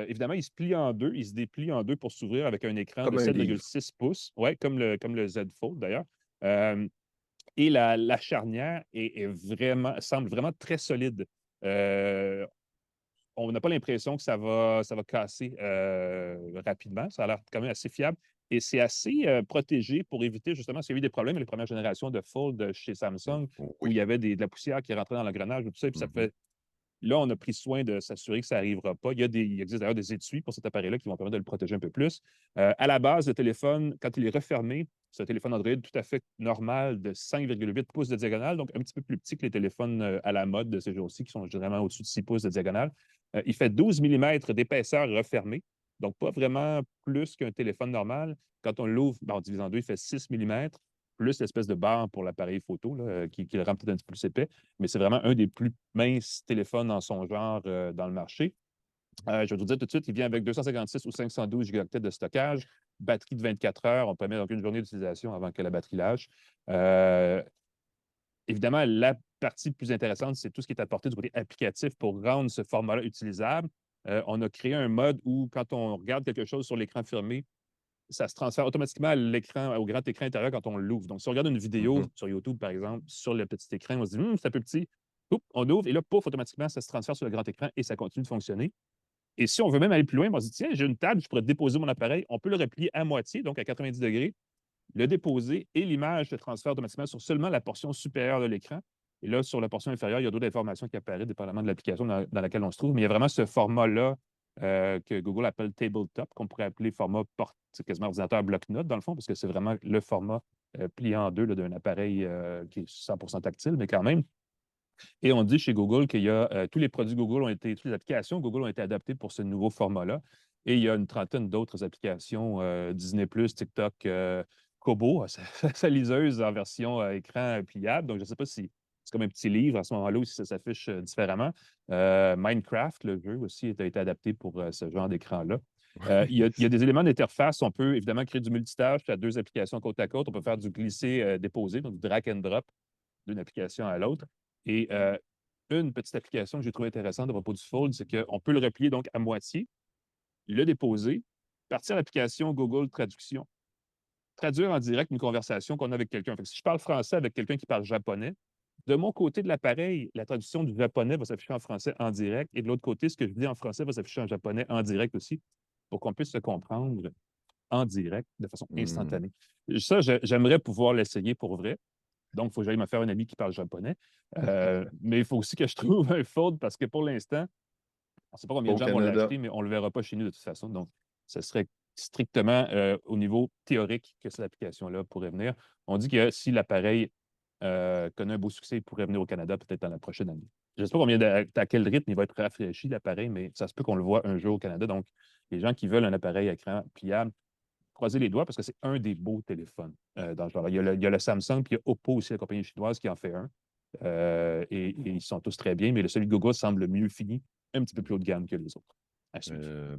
Évidemment, il se plie en deux, il se déplie en deux pour s'ouvrir avec un écran de Comme un livre. 7,6 pouces. Oui, comme le Z Fold d'ailleurs. Et la charnière semble vraiment très solide. On n'a pas l'impression que ça va casser rapidement. Ça a l'air quand même assez fiable. Et c'est assez protégé pour éviter justement s'il y a eu des problèmes avec les premières générations de Fold chez Samsung où il Oui. y avait de la poussière qui rentrait dans l'engrenage ou tout ça. Puis ça fait. Là, on a pris soin de s'assurer que ça n'arrivera pas. Il existe d'ailleurs des étuis pour cet appareil-là qui vont permettre de le protéger un peu plus. À la base, le téléphone, quand il est refermé, c'est un téléphone Android tout à fait normal de 5,8 pouces de diagonale, donc un petit peu plus petit que les téléphones à la mode de ces jours-ci, qui sont généralement au-dessus de 6 pouces de diagonale. Il fait 12 mm d'épaisseur refermée, donc pas vraiment plus qu'un téléphone normal. Quand on l'ouvre, on divise en deux, il fait 6 mm, plus l'espèce de barre pour l'appareil photo là, qui le rend peut-être un petit peu plus épais. Mais c'est vraiment un des plus minces téléphones en son genre dans le marché. Je vais vous dire tout de suite, il vient avec 256 ou 512 gigaoctets de stockage, batterie de 24 heures. On permet donc une journée d'utilisation avant que la batterie lâche. Évidemment, la partie plus intéressante, c'est tout ce qui est apporté du côté applicatif pour rendre ce format-là utilisable. On a créé un mode où, quand on regarde quelque chose sur l'écran fermé, ça se transfère automatiquement à l'écran, au grand écran intérieur quand on l'ouvre. Donc, si on regarde une vidéo sur YouTube, par exemple, sur le petit écran, on se dit, c'est un peu petit. Oups, on ouvre et là, pouf, automatiquement, ça se transfère sur le grand écran et ça continue de fonctionner. Et si on veut même aller plus loin, on se dit, tiens, j'ai une table, je pourrais déposer mon appareil. On peut le replier à moitié, donc à 90 degrés, le déposer et l'image se transfère automatiquement sur seulement la portion supérieure de l'écran. Et là, sur la portion inférieure, il y a d'autres informations qui apparaissent dépendamment de l'application dans laquelle on se trouve. Mais il y a vraiment ce format-là que Google appelle tabletop, qu'on pourrait appeler format c'est quasiment ordinateur bloc-notes, dans le fond, parce que c'est vraiment le format plié en deux d'un appareil qui est 100% tactile, mais quand même. Et on dit chez Google qu'il y a tous les produits Google toutes les applications Google ont été adaptées pour ce nouveau format-là. Et il y a une trentaine d'autres applications, Disney+, TikTok, Kobo, sa liseuse en version écran pliable. Donc, je ne sais pas si c'est comme un petit livre à ce moment-là ou si ça s'affiche différemment. Minecraft, le jeu aussi, a été adapté pour ce genre d'écran-là. Il y a des éléments d'interface. On peut évidemment créer du multitâche. Tu as deux applications côte à côte. On peut faire du glisser-déposer, donc du drag and drop d'une application à l'autre. Et une petite application que j'ai trouvée intéressante à propos du Fold, c'est qu'on peut le replier donc à moitié, le déposer, partir à l'application Google Traduction, traduire en direct une conversation qu'on a avec quelqu'un. Si je parle français avec quelqu'un qui parle japonais, de mon côté de l'appareil, la traduction du japonais va s'afficher en français en direct et de l'autre côté, ce que je dis en français va s'afficher en japonais en direct aussi pour qu'on puisse se comprendre en direct de façon instantanée. Ça, j'aimerais pouvoir l'essayer pour vrai. Donc, il faut que j'aille me faire un ami qui parle japonais. Mais il faut aussi que je trouve un Fold parce que pour l'instant, on ne sait pas combien de Au gens vont Canada. l'acheter, mais on ne le verra pas chez nous de toute façon. Donc, ce serait strictement au niveau théorique que cette application-là pourrait venir. On dit que si l'appareil connaît un beau succès, il pourrait venir au Canada peut-être dans la prochaine année. Je ne sais pas à quel rythme il va être rafraîchi, l'appareil, mais ça se peut qu'on le voit un jour au Canada. Donc, les gens qui veulent un appareil à écran pliable, croiser les doigts parce que c'est un des beaux téléphones dans le genre. Il y a le Samsung, puis il y a Oppo aussi, la compagnie chinoise, qui en fait un. Et ils sont tous très bien, mais celui de Google semble mieux fini, un petit peu plus haut de gamme que les autres.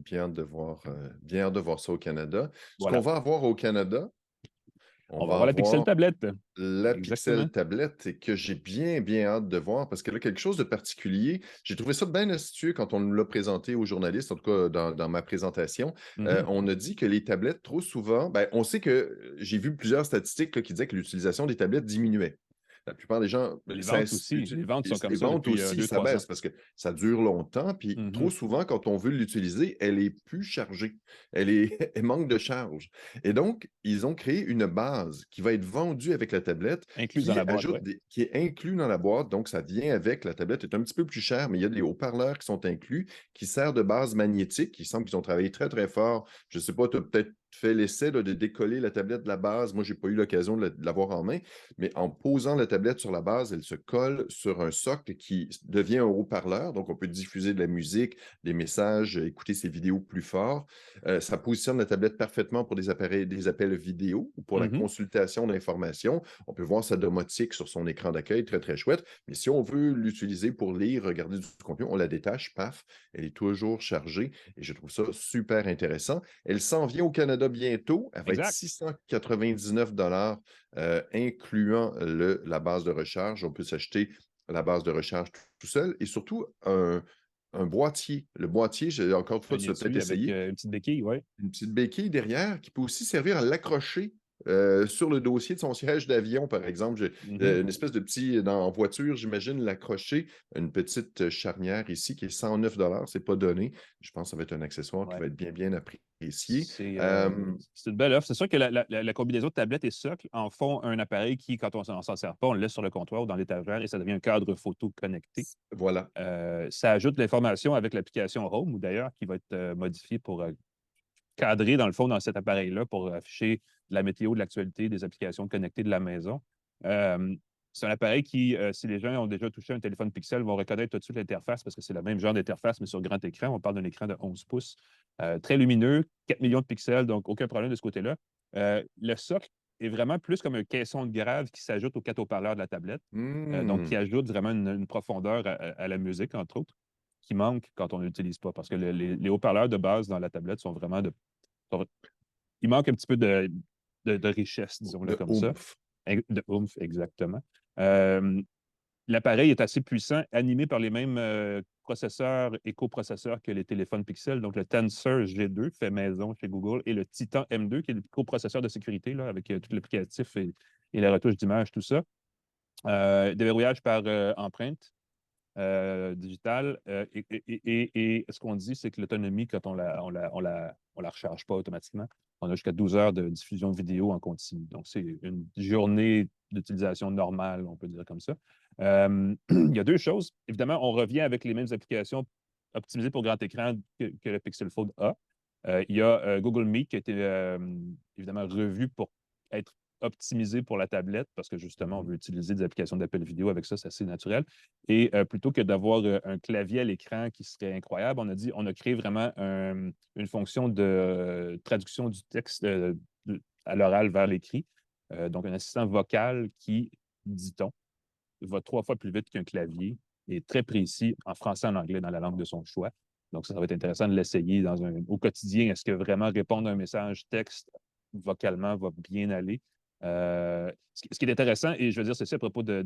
Bien hâte de voir ça au Canada. Ce qu'on Voilà. va avoir au Canada, On va avoir la Pixel tablette. la Exactement. Pixel tablette et que j'ai bien hâte de voir parce que là, quelque chose de particulier. J'ai trouvé ça bien astucieux quand on nous l'a présenté aux journalistes, en tout cas dans ma présentation. On a dit que les tablettes, trop souvent, on sait que j'ai vu plusieurs statistiques là, qui disaient que l'utilisation des tablettes diminuait. La plupart des gens, Les ventes aussi. Les ventes sont comme les ça ventes depuis aussi, 2-3 ça ans. baisse parce que ça dure longtemps. Puis trop souvent, quand on veut l'utiliser, elle est plus chargée. Elle manque de charge. Et donc, ils ont créé une base qui va être vendue avec la tablette, Inclus dans la boîte, qui est inclus dans la boîte. Donc, ça vient avec. La tablette est un petit peu plus chère, mais il y a des haut-parleurs qui sont inclus, qui servent de base magnétique. Il semble qu'ils ont travaillé très fort. Je ne sais pas, tu as peut-être fait l'essai de décoller la tablette de la base. Moi, je n'ai pas eu l'occasion de l'avoir en main, mais en posant la tablette sur la base, elle se colle sur un socle qui devient un haut-parleur. Donc, on peut diffuser de la musique, des messages, écouter ses vidéos plus fort. Ça positionne la tablette parfaitement pour des appels vidéo ou pour la consultation d'informations. On peut voir sa domotique sur son écran d'accueil, très chouette. Mais si on veut l'utiliser pour lire, regarder du contenu, on la détache, paf, elle est toujours chargée et je trouve ça super intéressant. Elle s'en vient au Canada bientôt. Elle va être 699 incluant la base de recharge. On peut s'acheter la base de recharge tout seul et surtout un boîtier. Le boîtier, j'ai encore une fois, tu l'as peut-être essayé. Avec une petite béquille, oui. Une petite béquille derrière qui peut aussi servir à l'accrocher sur le dossier de son siège d'avion, par exemple. J'ai une espèce de petit, en voiture, j'imagine, l'accrocher. Une petite charnière ici qui est 109 $. C'est pas donné. Je pense que ça va être un accessoire qui va être bien apprécié. C'est une belle offre. C'est sûr que la combinaison de tablette et socle en font un appareil qui, quand on ne s'en sert pas, on le laisse sur le comptoir ou dans l'étagère et ça devient un cadre photo connecté. Voilà. Ça ajoute l'information avec l'application Home, ou d'ailleurs, qui va être modifiée pour cadrer, dans le fond, dans cet appareil-là pour afficher la météo, de l'actualité, des applications connectées de la maison. C'est un appareil qui, si les gens ont déjà touché un téléphone Pixel, vont reconnaître tout de suite l'interface parce que c'est le même genre d'interface, mais sur grand écran. On parle d'un écran de 11 pouces, très lumineux, 4 millions de pixels, donc aucun problème de ce côté-là. Le socle est vraiment plus comme un caisson de grave qui s'ajoute aux 4 haut-parleurs de la tablette, donc qui ajoute vraiment une profondeur à la musique, entre autres, qui manque quand on ne l'utilise pas parce que les haut-parleurs de base dans la tablette sont vraiment il manque un petit peu de richesse, disons-le comme ça. De oomph, exactement. l'appareil est assez puissant, animé par les mêmes processeurs et coprocesseurs que les téléphones Pixel. Donc, le Tensor G2 fait maison chez Google et le Titan M2, qui est le coprocesseur de sécurité là, avec tout l'applicatif et la retouche d'image, tout ça. Déverrouillage par empreinte digitale. Et ce qu'on dit, c'est que l'autonomie, quand on la recharge pas automatiquement, on a jusqu'à 12 heures de diffusion vidéo en continu. Donc, c'est une journée d'utilisation normale, on peut dire comme ça. Il y a deux choses. Évidemment, on revient avec les mêmes applications optimisées pour grand écran que le Pixel Fold a. Il y a Google Meet qui a été évidemment revu pour être optimisé pour la tablette parce que justement, on veut utiliser des applications d'appel vidéo avec ça, c'est assez naturel. Et plutôt que d'avoir un clavier à l'écran qui serait incroyable, on a créé vraiment une fonction de traduction du texte à l'oral vers l'écrit. Donc, un assistant vocal qui, dit-on, va 3 fois plus vite qu'un clavier et très précis en français et en anglais dans la langue de son choix. Donc, ça va être intéressant de l'essayer au quotidien. Est-ce que vraiment répondre à un message texte vocalement va bien aller? Ce qui est intéressant, et je veux dire ceci à propos de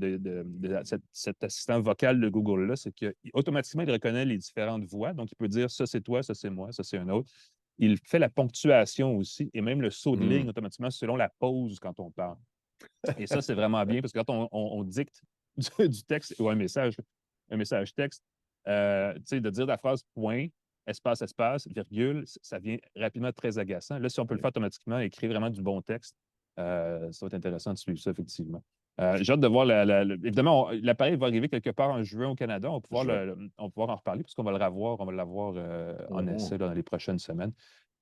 cet assistant vocal de Google-là, c'est qu'automatiquement, il reconnaît les différentes voix. Donc, il peut dire ça, c'est toi, ça, c'est moi, ça, c'est un autre. Il fait la ponctuation aussi et même le saut de ligne automatiquement selon la pause quand on parle. Et ça, c'est vraiment bien parce que quand on dicte du texte ou un message texte, de dire la phrase point, espace, espace, virgule, ça devient rapidement très agaçant. Là, si on peut le faire automatiquement et créer vraiment du bon texte, ça va être intéressant de suivre ça, effectivement. J'ai hâte de voir, évidemment, l'appareil va arriver quelque part en juin au Canada. On va pouvoir en reparler puisqu'on va on va l'avoir en essai dans les prochaines semaines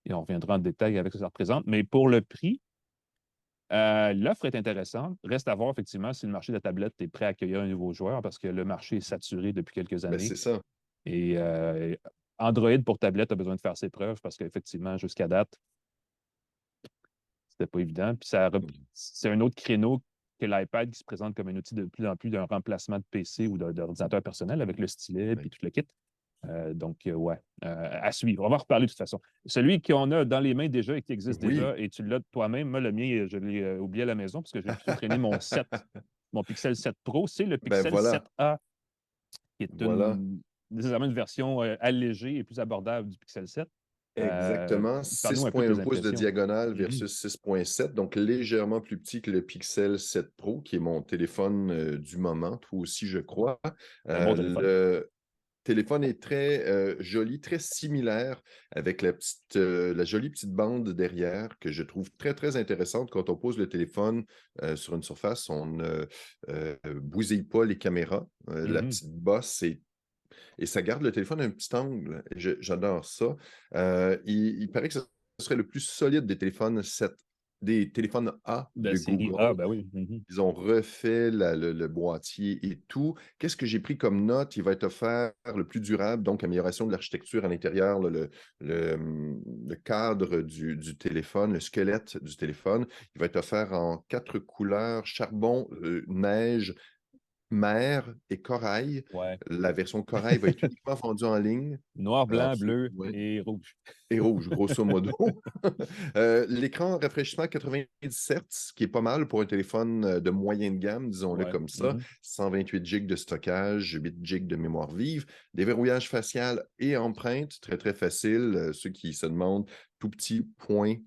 et on reviendra en détail avec ce que ça représente. Mais pour le prix, l'offre est intéressante. Reste à voir, effectivement, si le marché de la tablette est prêt à accueillir un nouveau joueur parce que le marché est saturé depuis quelques années. C'est ça. Et Android pour tablette a besoin de faire ses preuves parce qu'effectivement, jusqu'à date, c'était pas évident. Puis c'est un autre créneau que l'iPad qui se présente comme un outil de plus en plus d'un remplacement de PC ou d'ordinateur personnel avec le stylet et tout le kit. À suivre. On va en reparler de toute façon. Celui qu'on a dans les mains déjà et qui existe déjà, et tu l'as toi-même, moi, le mien, je l'ai oublié à la maison parce que j'ai plutôt traîné mon Pixel 7 Pro, c'est le Pixel 7A, qui est nécessairement une version allégée et plus abordable du Pixel 7. Exactement. Parle-nous un peu de tes 6,1 pouces de impressions. diagonale versus 6,7, donc légèrement plus petit que le Pixel 7 Pro, qui est mon téléphone du moment, toi aussi, je crois. Un bon téléphone. Le téléphone est très joli, très similaire avec la jolie petite bande derrière que je trouve très, très intéressante. Quand on pose le téléphone sur une surface, on ne bousille pas les caméras. La petite bosse, et ça garde le téléphone à un petit angle. J'adore ça. Il paraît que ce serait le plus solide des téléphones A de série Google. A, ben oui. Ils ont refait le boîtier et tout. Qu'est-ce que j'ai pris comme note? Il va être offert le plus durable, donc amélioration de l'architecture à l'intérieur, le cadre du téléphone, le squelette du téléphone. Il va être offert en 4 couleurs, charbon, neige, mer et corail. Ouais. La version corail va être uniquement vendue en ligne. Noir, blanc, bleu et rouge. Et rouge, grosso modo. L'écran rafraîchissement 90 Hz, ce qui est pas mal pour un téléphone de moyenne gamme, disons-le comme ça. 128 GB de stockage, 8 GB de mémoire vive, déverrouillage facial et empreinte, très, très facile. Ceux qui se demandent, tout petit point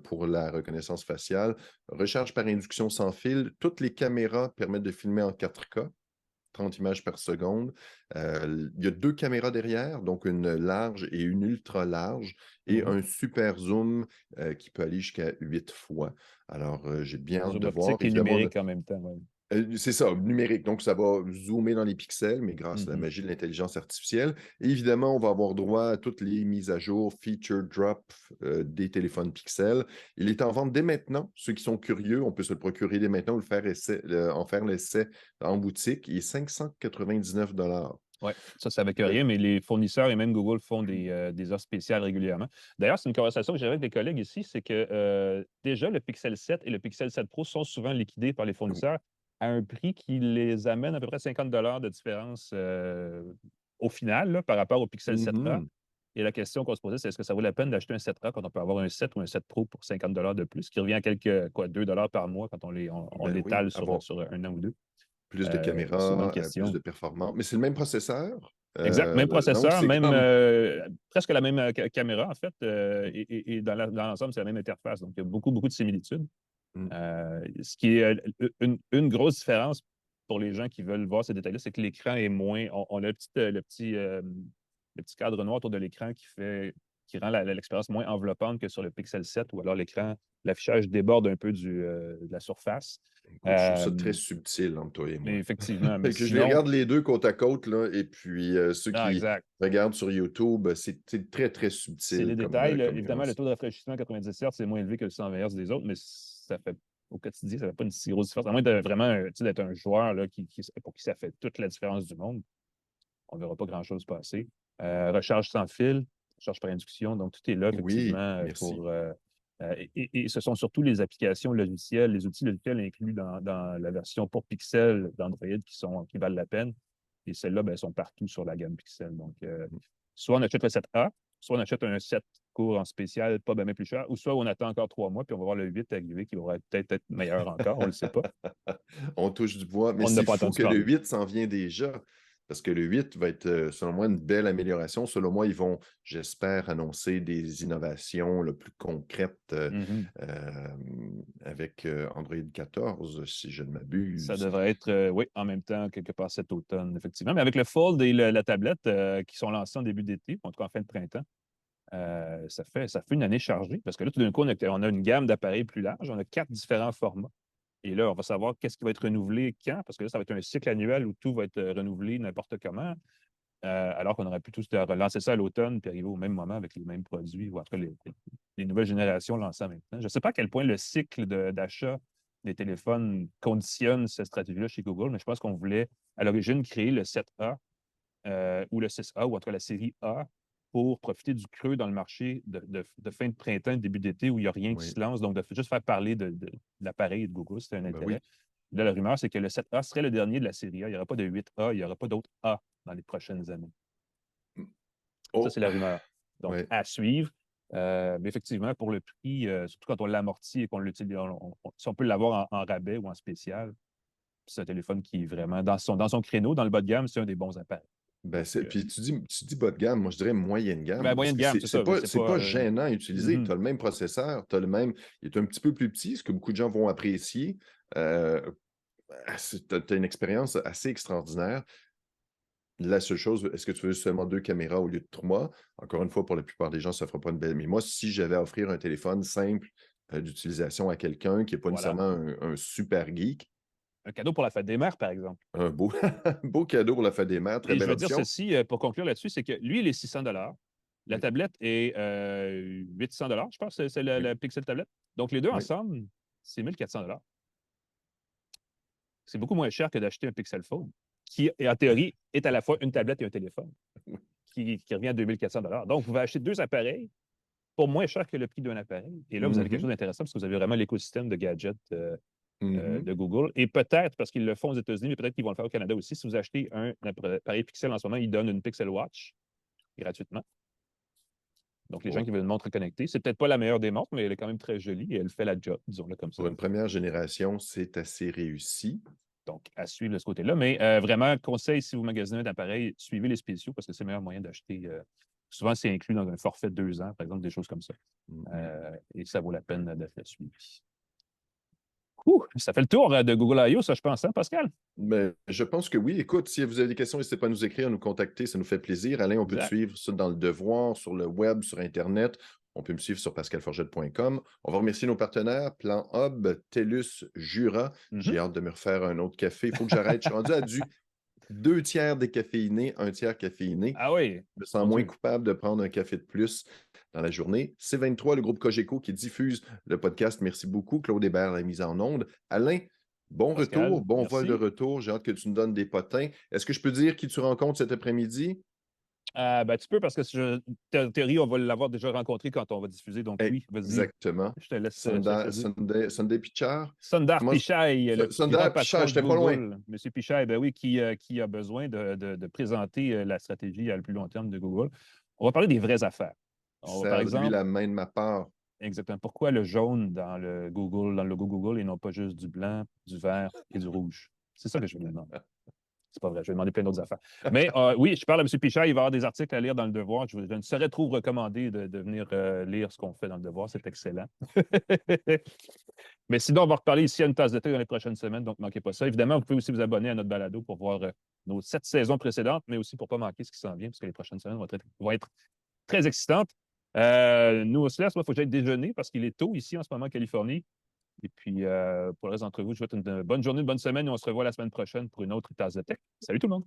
pour la reconnaissance faciale. Recharge par induction sans fil. Toutes les caméras permettent de filmer en 4K. 30 images par seconde. Il y a 2 caméras derrière, donc une large et une ultra large, et un super zoom qui peut aller jusqu'à 8 fois. Alors, j'ai bien hâte de voir. Et numérique en même temps. Ouais. C'est ça, numérique. Donc, ça va zoomer dans les pixels, mais grâce à la magie de l'intelligence artificielle. Et évidemment, on va avoir droit à toutes les mises à jour, feature drop des téléphones Pixel. Il est en vente dès maintenant. Ceux qui sont curieux, on peut se le procurer dès maintenant ou en faire l'essai en boutique. Il est 599 $. Oui, ça, c'est avec rien, mais les fournisseurs et même Google font des offres spéciales régulièrement. D'ailleurs, c'est une conversation que j'avais avec des collègues ici, c'est que déjà, le Pixel 7 et le Pixel 7 Pro sont souvent liquidés par les fournisseurs à un prix qui les amène à peu près 50 $ de différence au final là, par rapport au Pixel 7A. Et la question qu'on se posait, c'est est-ce que ça vaut la peine d'acheter un 7A quand on peut avoir un 7 ou un 7 Pro pour 50 $ de plus, qui revient à 2 $ par mois quand on l'étale sur un an ou deux. Plus de Excellente caméras, plus question. de performance. Mais c'est le même processeur? Exact, même Donc, processeur, c'est même comme... presque la même caméra, en fait, et dans l'ensemble, c'est la même interface. Donc, il y a beaucoup, beaucoup de similitudes. Mm. Ce qui est une grosse différence pour les gens qui veulent voir ces détails-là, c'est que l'écran est moins. On a le petit cadre noir autour de l'écran qui rend l'expérience moins enveloppante que sur le Pixel 7, ou alors l'affichage déborde un peu de la surface. Écoute, je trouve ça Euh, très subtil entre toi et mais moi. effectivement, mais Que je les sinon. regarde les deux côte à côte, là, et puis ceux Non, qui exact. regardent sur YouTube, c'est très, très C'est des subtil détails. comme Évidemment, le nuance. taux de rafraîchissement à 90 Hz, c'est moins élevé que le 120 Hz des autres, mais ça fait au quotidien, ça ne fait pas une si grosse différence. À moins d'être vraiment d'être un joueur là, pour qui ça fait toute la différence du monde. On ne verra pas grand-chose passer. Recharge sans fil, recharge par induction, donc tout est là, effectivement, Oui, merci. et ce sont surtout les applications logicielles, les outils logiciels inclus dans la version pour Pixel d'Android qui valent la peine. Et celles-là, ben, sont partout sur la gamme Pixel. Donc, soit on achète le 7A, soit on achète un 7 court en spécial, pas bien plus cher, ou soit on attend encore 3 mois, puis on va voir le 8 arriver, qui va peut-être être meilleur encore, on ne le sait pas. On touche du bois, mais On n'a c'est pas fou entendu que le parler. 8 s'en vient déjà, parce que le 8 va être, selon moi, une belle amélioration. Selon moi, ils vont, j'espère, annoncer des innovations le plus concrètes Mhm. euh, avec Android 14, si je ne Ça m'abuse. devrait être, oui, en même temps, quelque part cet automne, effectivement. Mais avec le Fold et la tablette qui sont lancés en début d'été, en tout cas en fin de printemps, ça fait une année chargée, parce que là, tout d'un coup, on a une gamme d'appareils plus large, on a 4 différents formats. Et là, on va savoir qu'est-ce qui va être renouvelé quand, parce que là, ça va être un cycle annuel où tout va être renouvelé n'importe comment, alors qu'on aurait pu tous relancer ça à l'automne puis arriver au même moment avec les mêmes produits, ou en tout cas les nouvelles générations lancées en même temps. Je ne sais pas à quel point le cycle d'achat des téléphones conditionne cette stratégie-là chez Google, mais je pense qu'on voulait à l'origine créer le 7A ou le 6A, ou en tout cas la série A, pour profiter du creux dans le marché de fin de printemps, début d'été, où il n'y a rien qui Oui, se lance, donc de juste faire parler de l'appareil et de Google, c'était un ben intérêt. oui. Là, la rumeur, c'est que le 7A serait le dernier de la série A. Il n'y aura pas de 8A, il n'y aura pas d'autres A dans les prochaines années. Ça, Oh, c'est la rumeur. Donc, ouais. à suivre. Mais effectivement, pour le prix, surtout quand on l'amortit et qu'on l'utilise, si on peut l'avoir en rabais ou en spécial, c'est un téléphone qui est vraiment dans son créneau, dans le bas de gamme, c'est un des bons appareils. Ben, Donc, puis tu dis bas de gamme, moi je dirais moyenne ben, gamme, parce moyenne que gamme, c'est c'est c'est ça. pas, C'est c'est pas. pas gênant à utiliser. Tu as le même processeur, tu as le même. Il est un petit peu plus petit, ce que beaucoup de gens vont apprécier. Euh, tu as une expérience assez extraordinaire. La seule chose, est-ce que tu veux seulement 2 caméras au lieu de 3? Encore une fois, pour la plupart des gens, ça ne fera pas une belle. Mais moi, si j'avais à offrir un téléphone simple d'utilisation à quelqu'un qui n'est pas Voilà. nécessairement un super geek, Un cadeau pour la fête des mères, par exemple. un beau, beau cadeau pour la fête des mères, très Et je belle veux dire option. ceci pour conclure là-dessus, c'est que lui, il est 600 $. La Oui, tablette est 800 $, je pense, c'est oui, la Pixel tablette. Donc, les deux oui. ensemble, c'est 1400 $. C'est beaucoup moins cher que d'acheter un Pixel Phone, qui, en théorie, est à la fois une tablette et un téléphone, qui revient à 2400 $. Donc, vous pouvez acheter deux appareils pour moins cher que le prix d'un appareil. Et là, vous avez quelque chose Mhm, d'intéressant parce que vous avez vraiment l'écosystème de gadgets mhm. de Google. Et peut-être, parce qu'ils le font aux États-Unis, mais peut-être qu'ils vont le faire au Canada aussi, si vous achetez un appareil Pixel en ce moment, ils donnent une Pixel Watch gratuitement. Donc, les gens Oh, qui veulent une montre connectée, c'est peut-être pas la meilleure des montres, mais elle est quand même très jolie et elle fait la job, disons-le comme ça. pour une première génération, c'est assez réussi. Donc, à suivre de ce côté-là. Mais vraiment, conseil, si vous magasinez un appareil, suivez les spéciaux parce que c'est le meilleur moyen d'acheter. Souvent, c'est inclus dans un forfait de 2 ans, par exemple, des choses comme ça. Mhm. Et ça vaut la peine d'être suivi. Ça fait le tour de Google I.O., ça, je pense, hein, Pascal? Mais je pense que oui. Écoute, si vous avez des questions, n'hésitez pas à nous écrire, à nous contacter, ça nous fait plaisir. Alain, on peut te Exact. suivre dans le devoir, sur le web, sur Internet. On peut me suivre sur pascalforget.com. On va remercier nos partenaires, Plan Hub, TELUS, Jura. J'ai Mhm. hâte de me refaire un autre café. Il faut que j'arrête. Je suis rendu à du 2 tiers décaféiné, 1 tiers caféiné. Ah oui, Je me sens mon moins Dieu. coupable de prendre un café de plus dans la journée. C23, le groupe Cogeco qui diffuse le podcast. Merci beaucoup. Claude Hébert, la mise en onde. Alain, bon Pascal, retour, bon vol de merci. retour. J'ai hâte que tu nous donnes des potins. Est-ce que je peux dire qui tu rencontres cet après-midi? Ben, tu peux parce que en théorie, on va l'avoir déjà rencontré quand on va diffuser. Donc oui, vas-y, Exactement. je te laisse le dire. Sunday Pichard. Sundar Comment... Pichai, le grand Sundar Pichard, patron de j'étais pas loin. Google, M. Pichai, ben oui, qui a besoin de présenter la stratégie à le plus long terme de Google. On va parler des vraies affaires. On va, par Serre-lui exemple, la main de ma part. exactement, pourquoi le jaune dans le logo Google et non pas juste du blanc, du vert et du rouge? C'est ça que je me demande. C'est pas vrai, je vais demander plein d'autres affaires. Mais oui, je parle à M. Pichard, il va y avoir des articles à lire dans Le Devoir. Je ne saurais trop recommander de venir lire ce qu'on fait dans Le Devoir. C'est excellent. Mais sinon, on va reparler ici à une tasse de thé dans les prochaines semaines, donc ne manquez pas ça. Évidemment, vous pouvez aussi vous abonner à notre balado pour voir nos 7 saisons précédentes, mais aussi pour ne pas manquer ce qui s'en vient, parce que les prochaines semaines vont être très excitantes. Nous, on se laisse. Moi, il faut que j'aille déjeuner parce qu'il est tôt ici en ce moment en Californie. Et puis, pour le reste d'entre vous, je vous souhaite une bonne journée, une bonne semaine et on se revoit la semaine prochaine pour une autre tasse de tech. Salut tout le monde!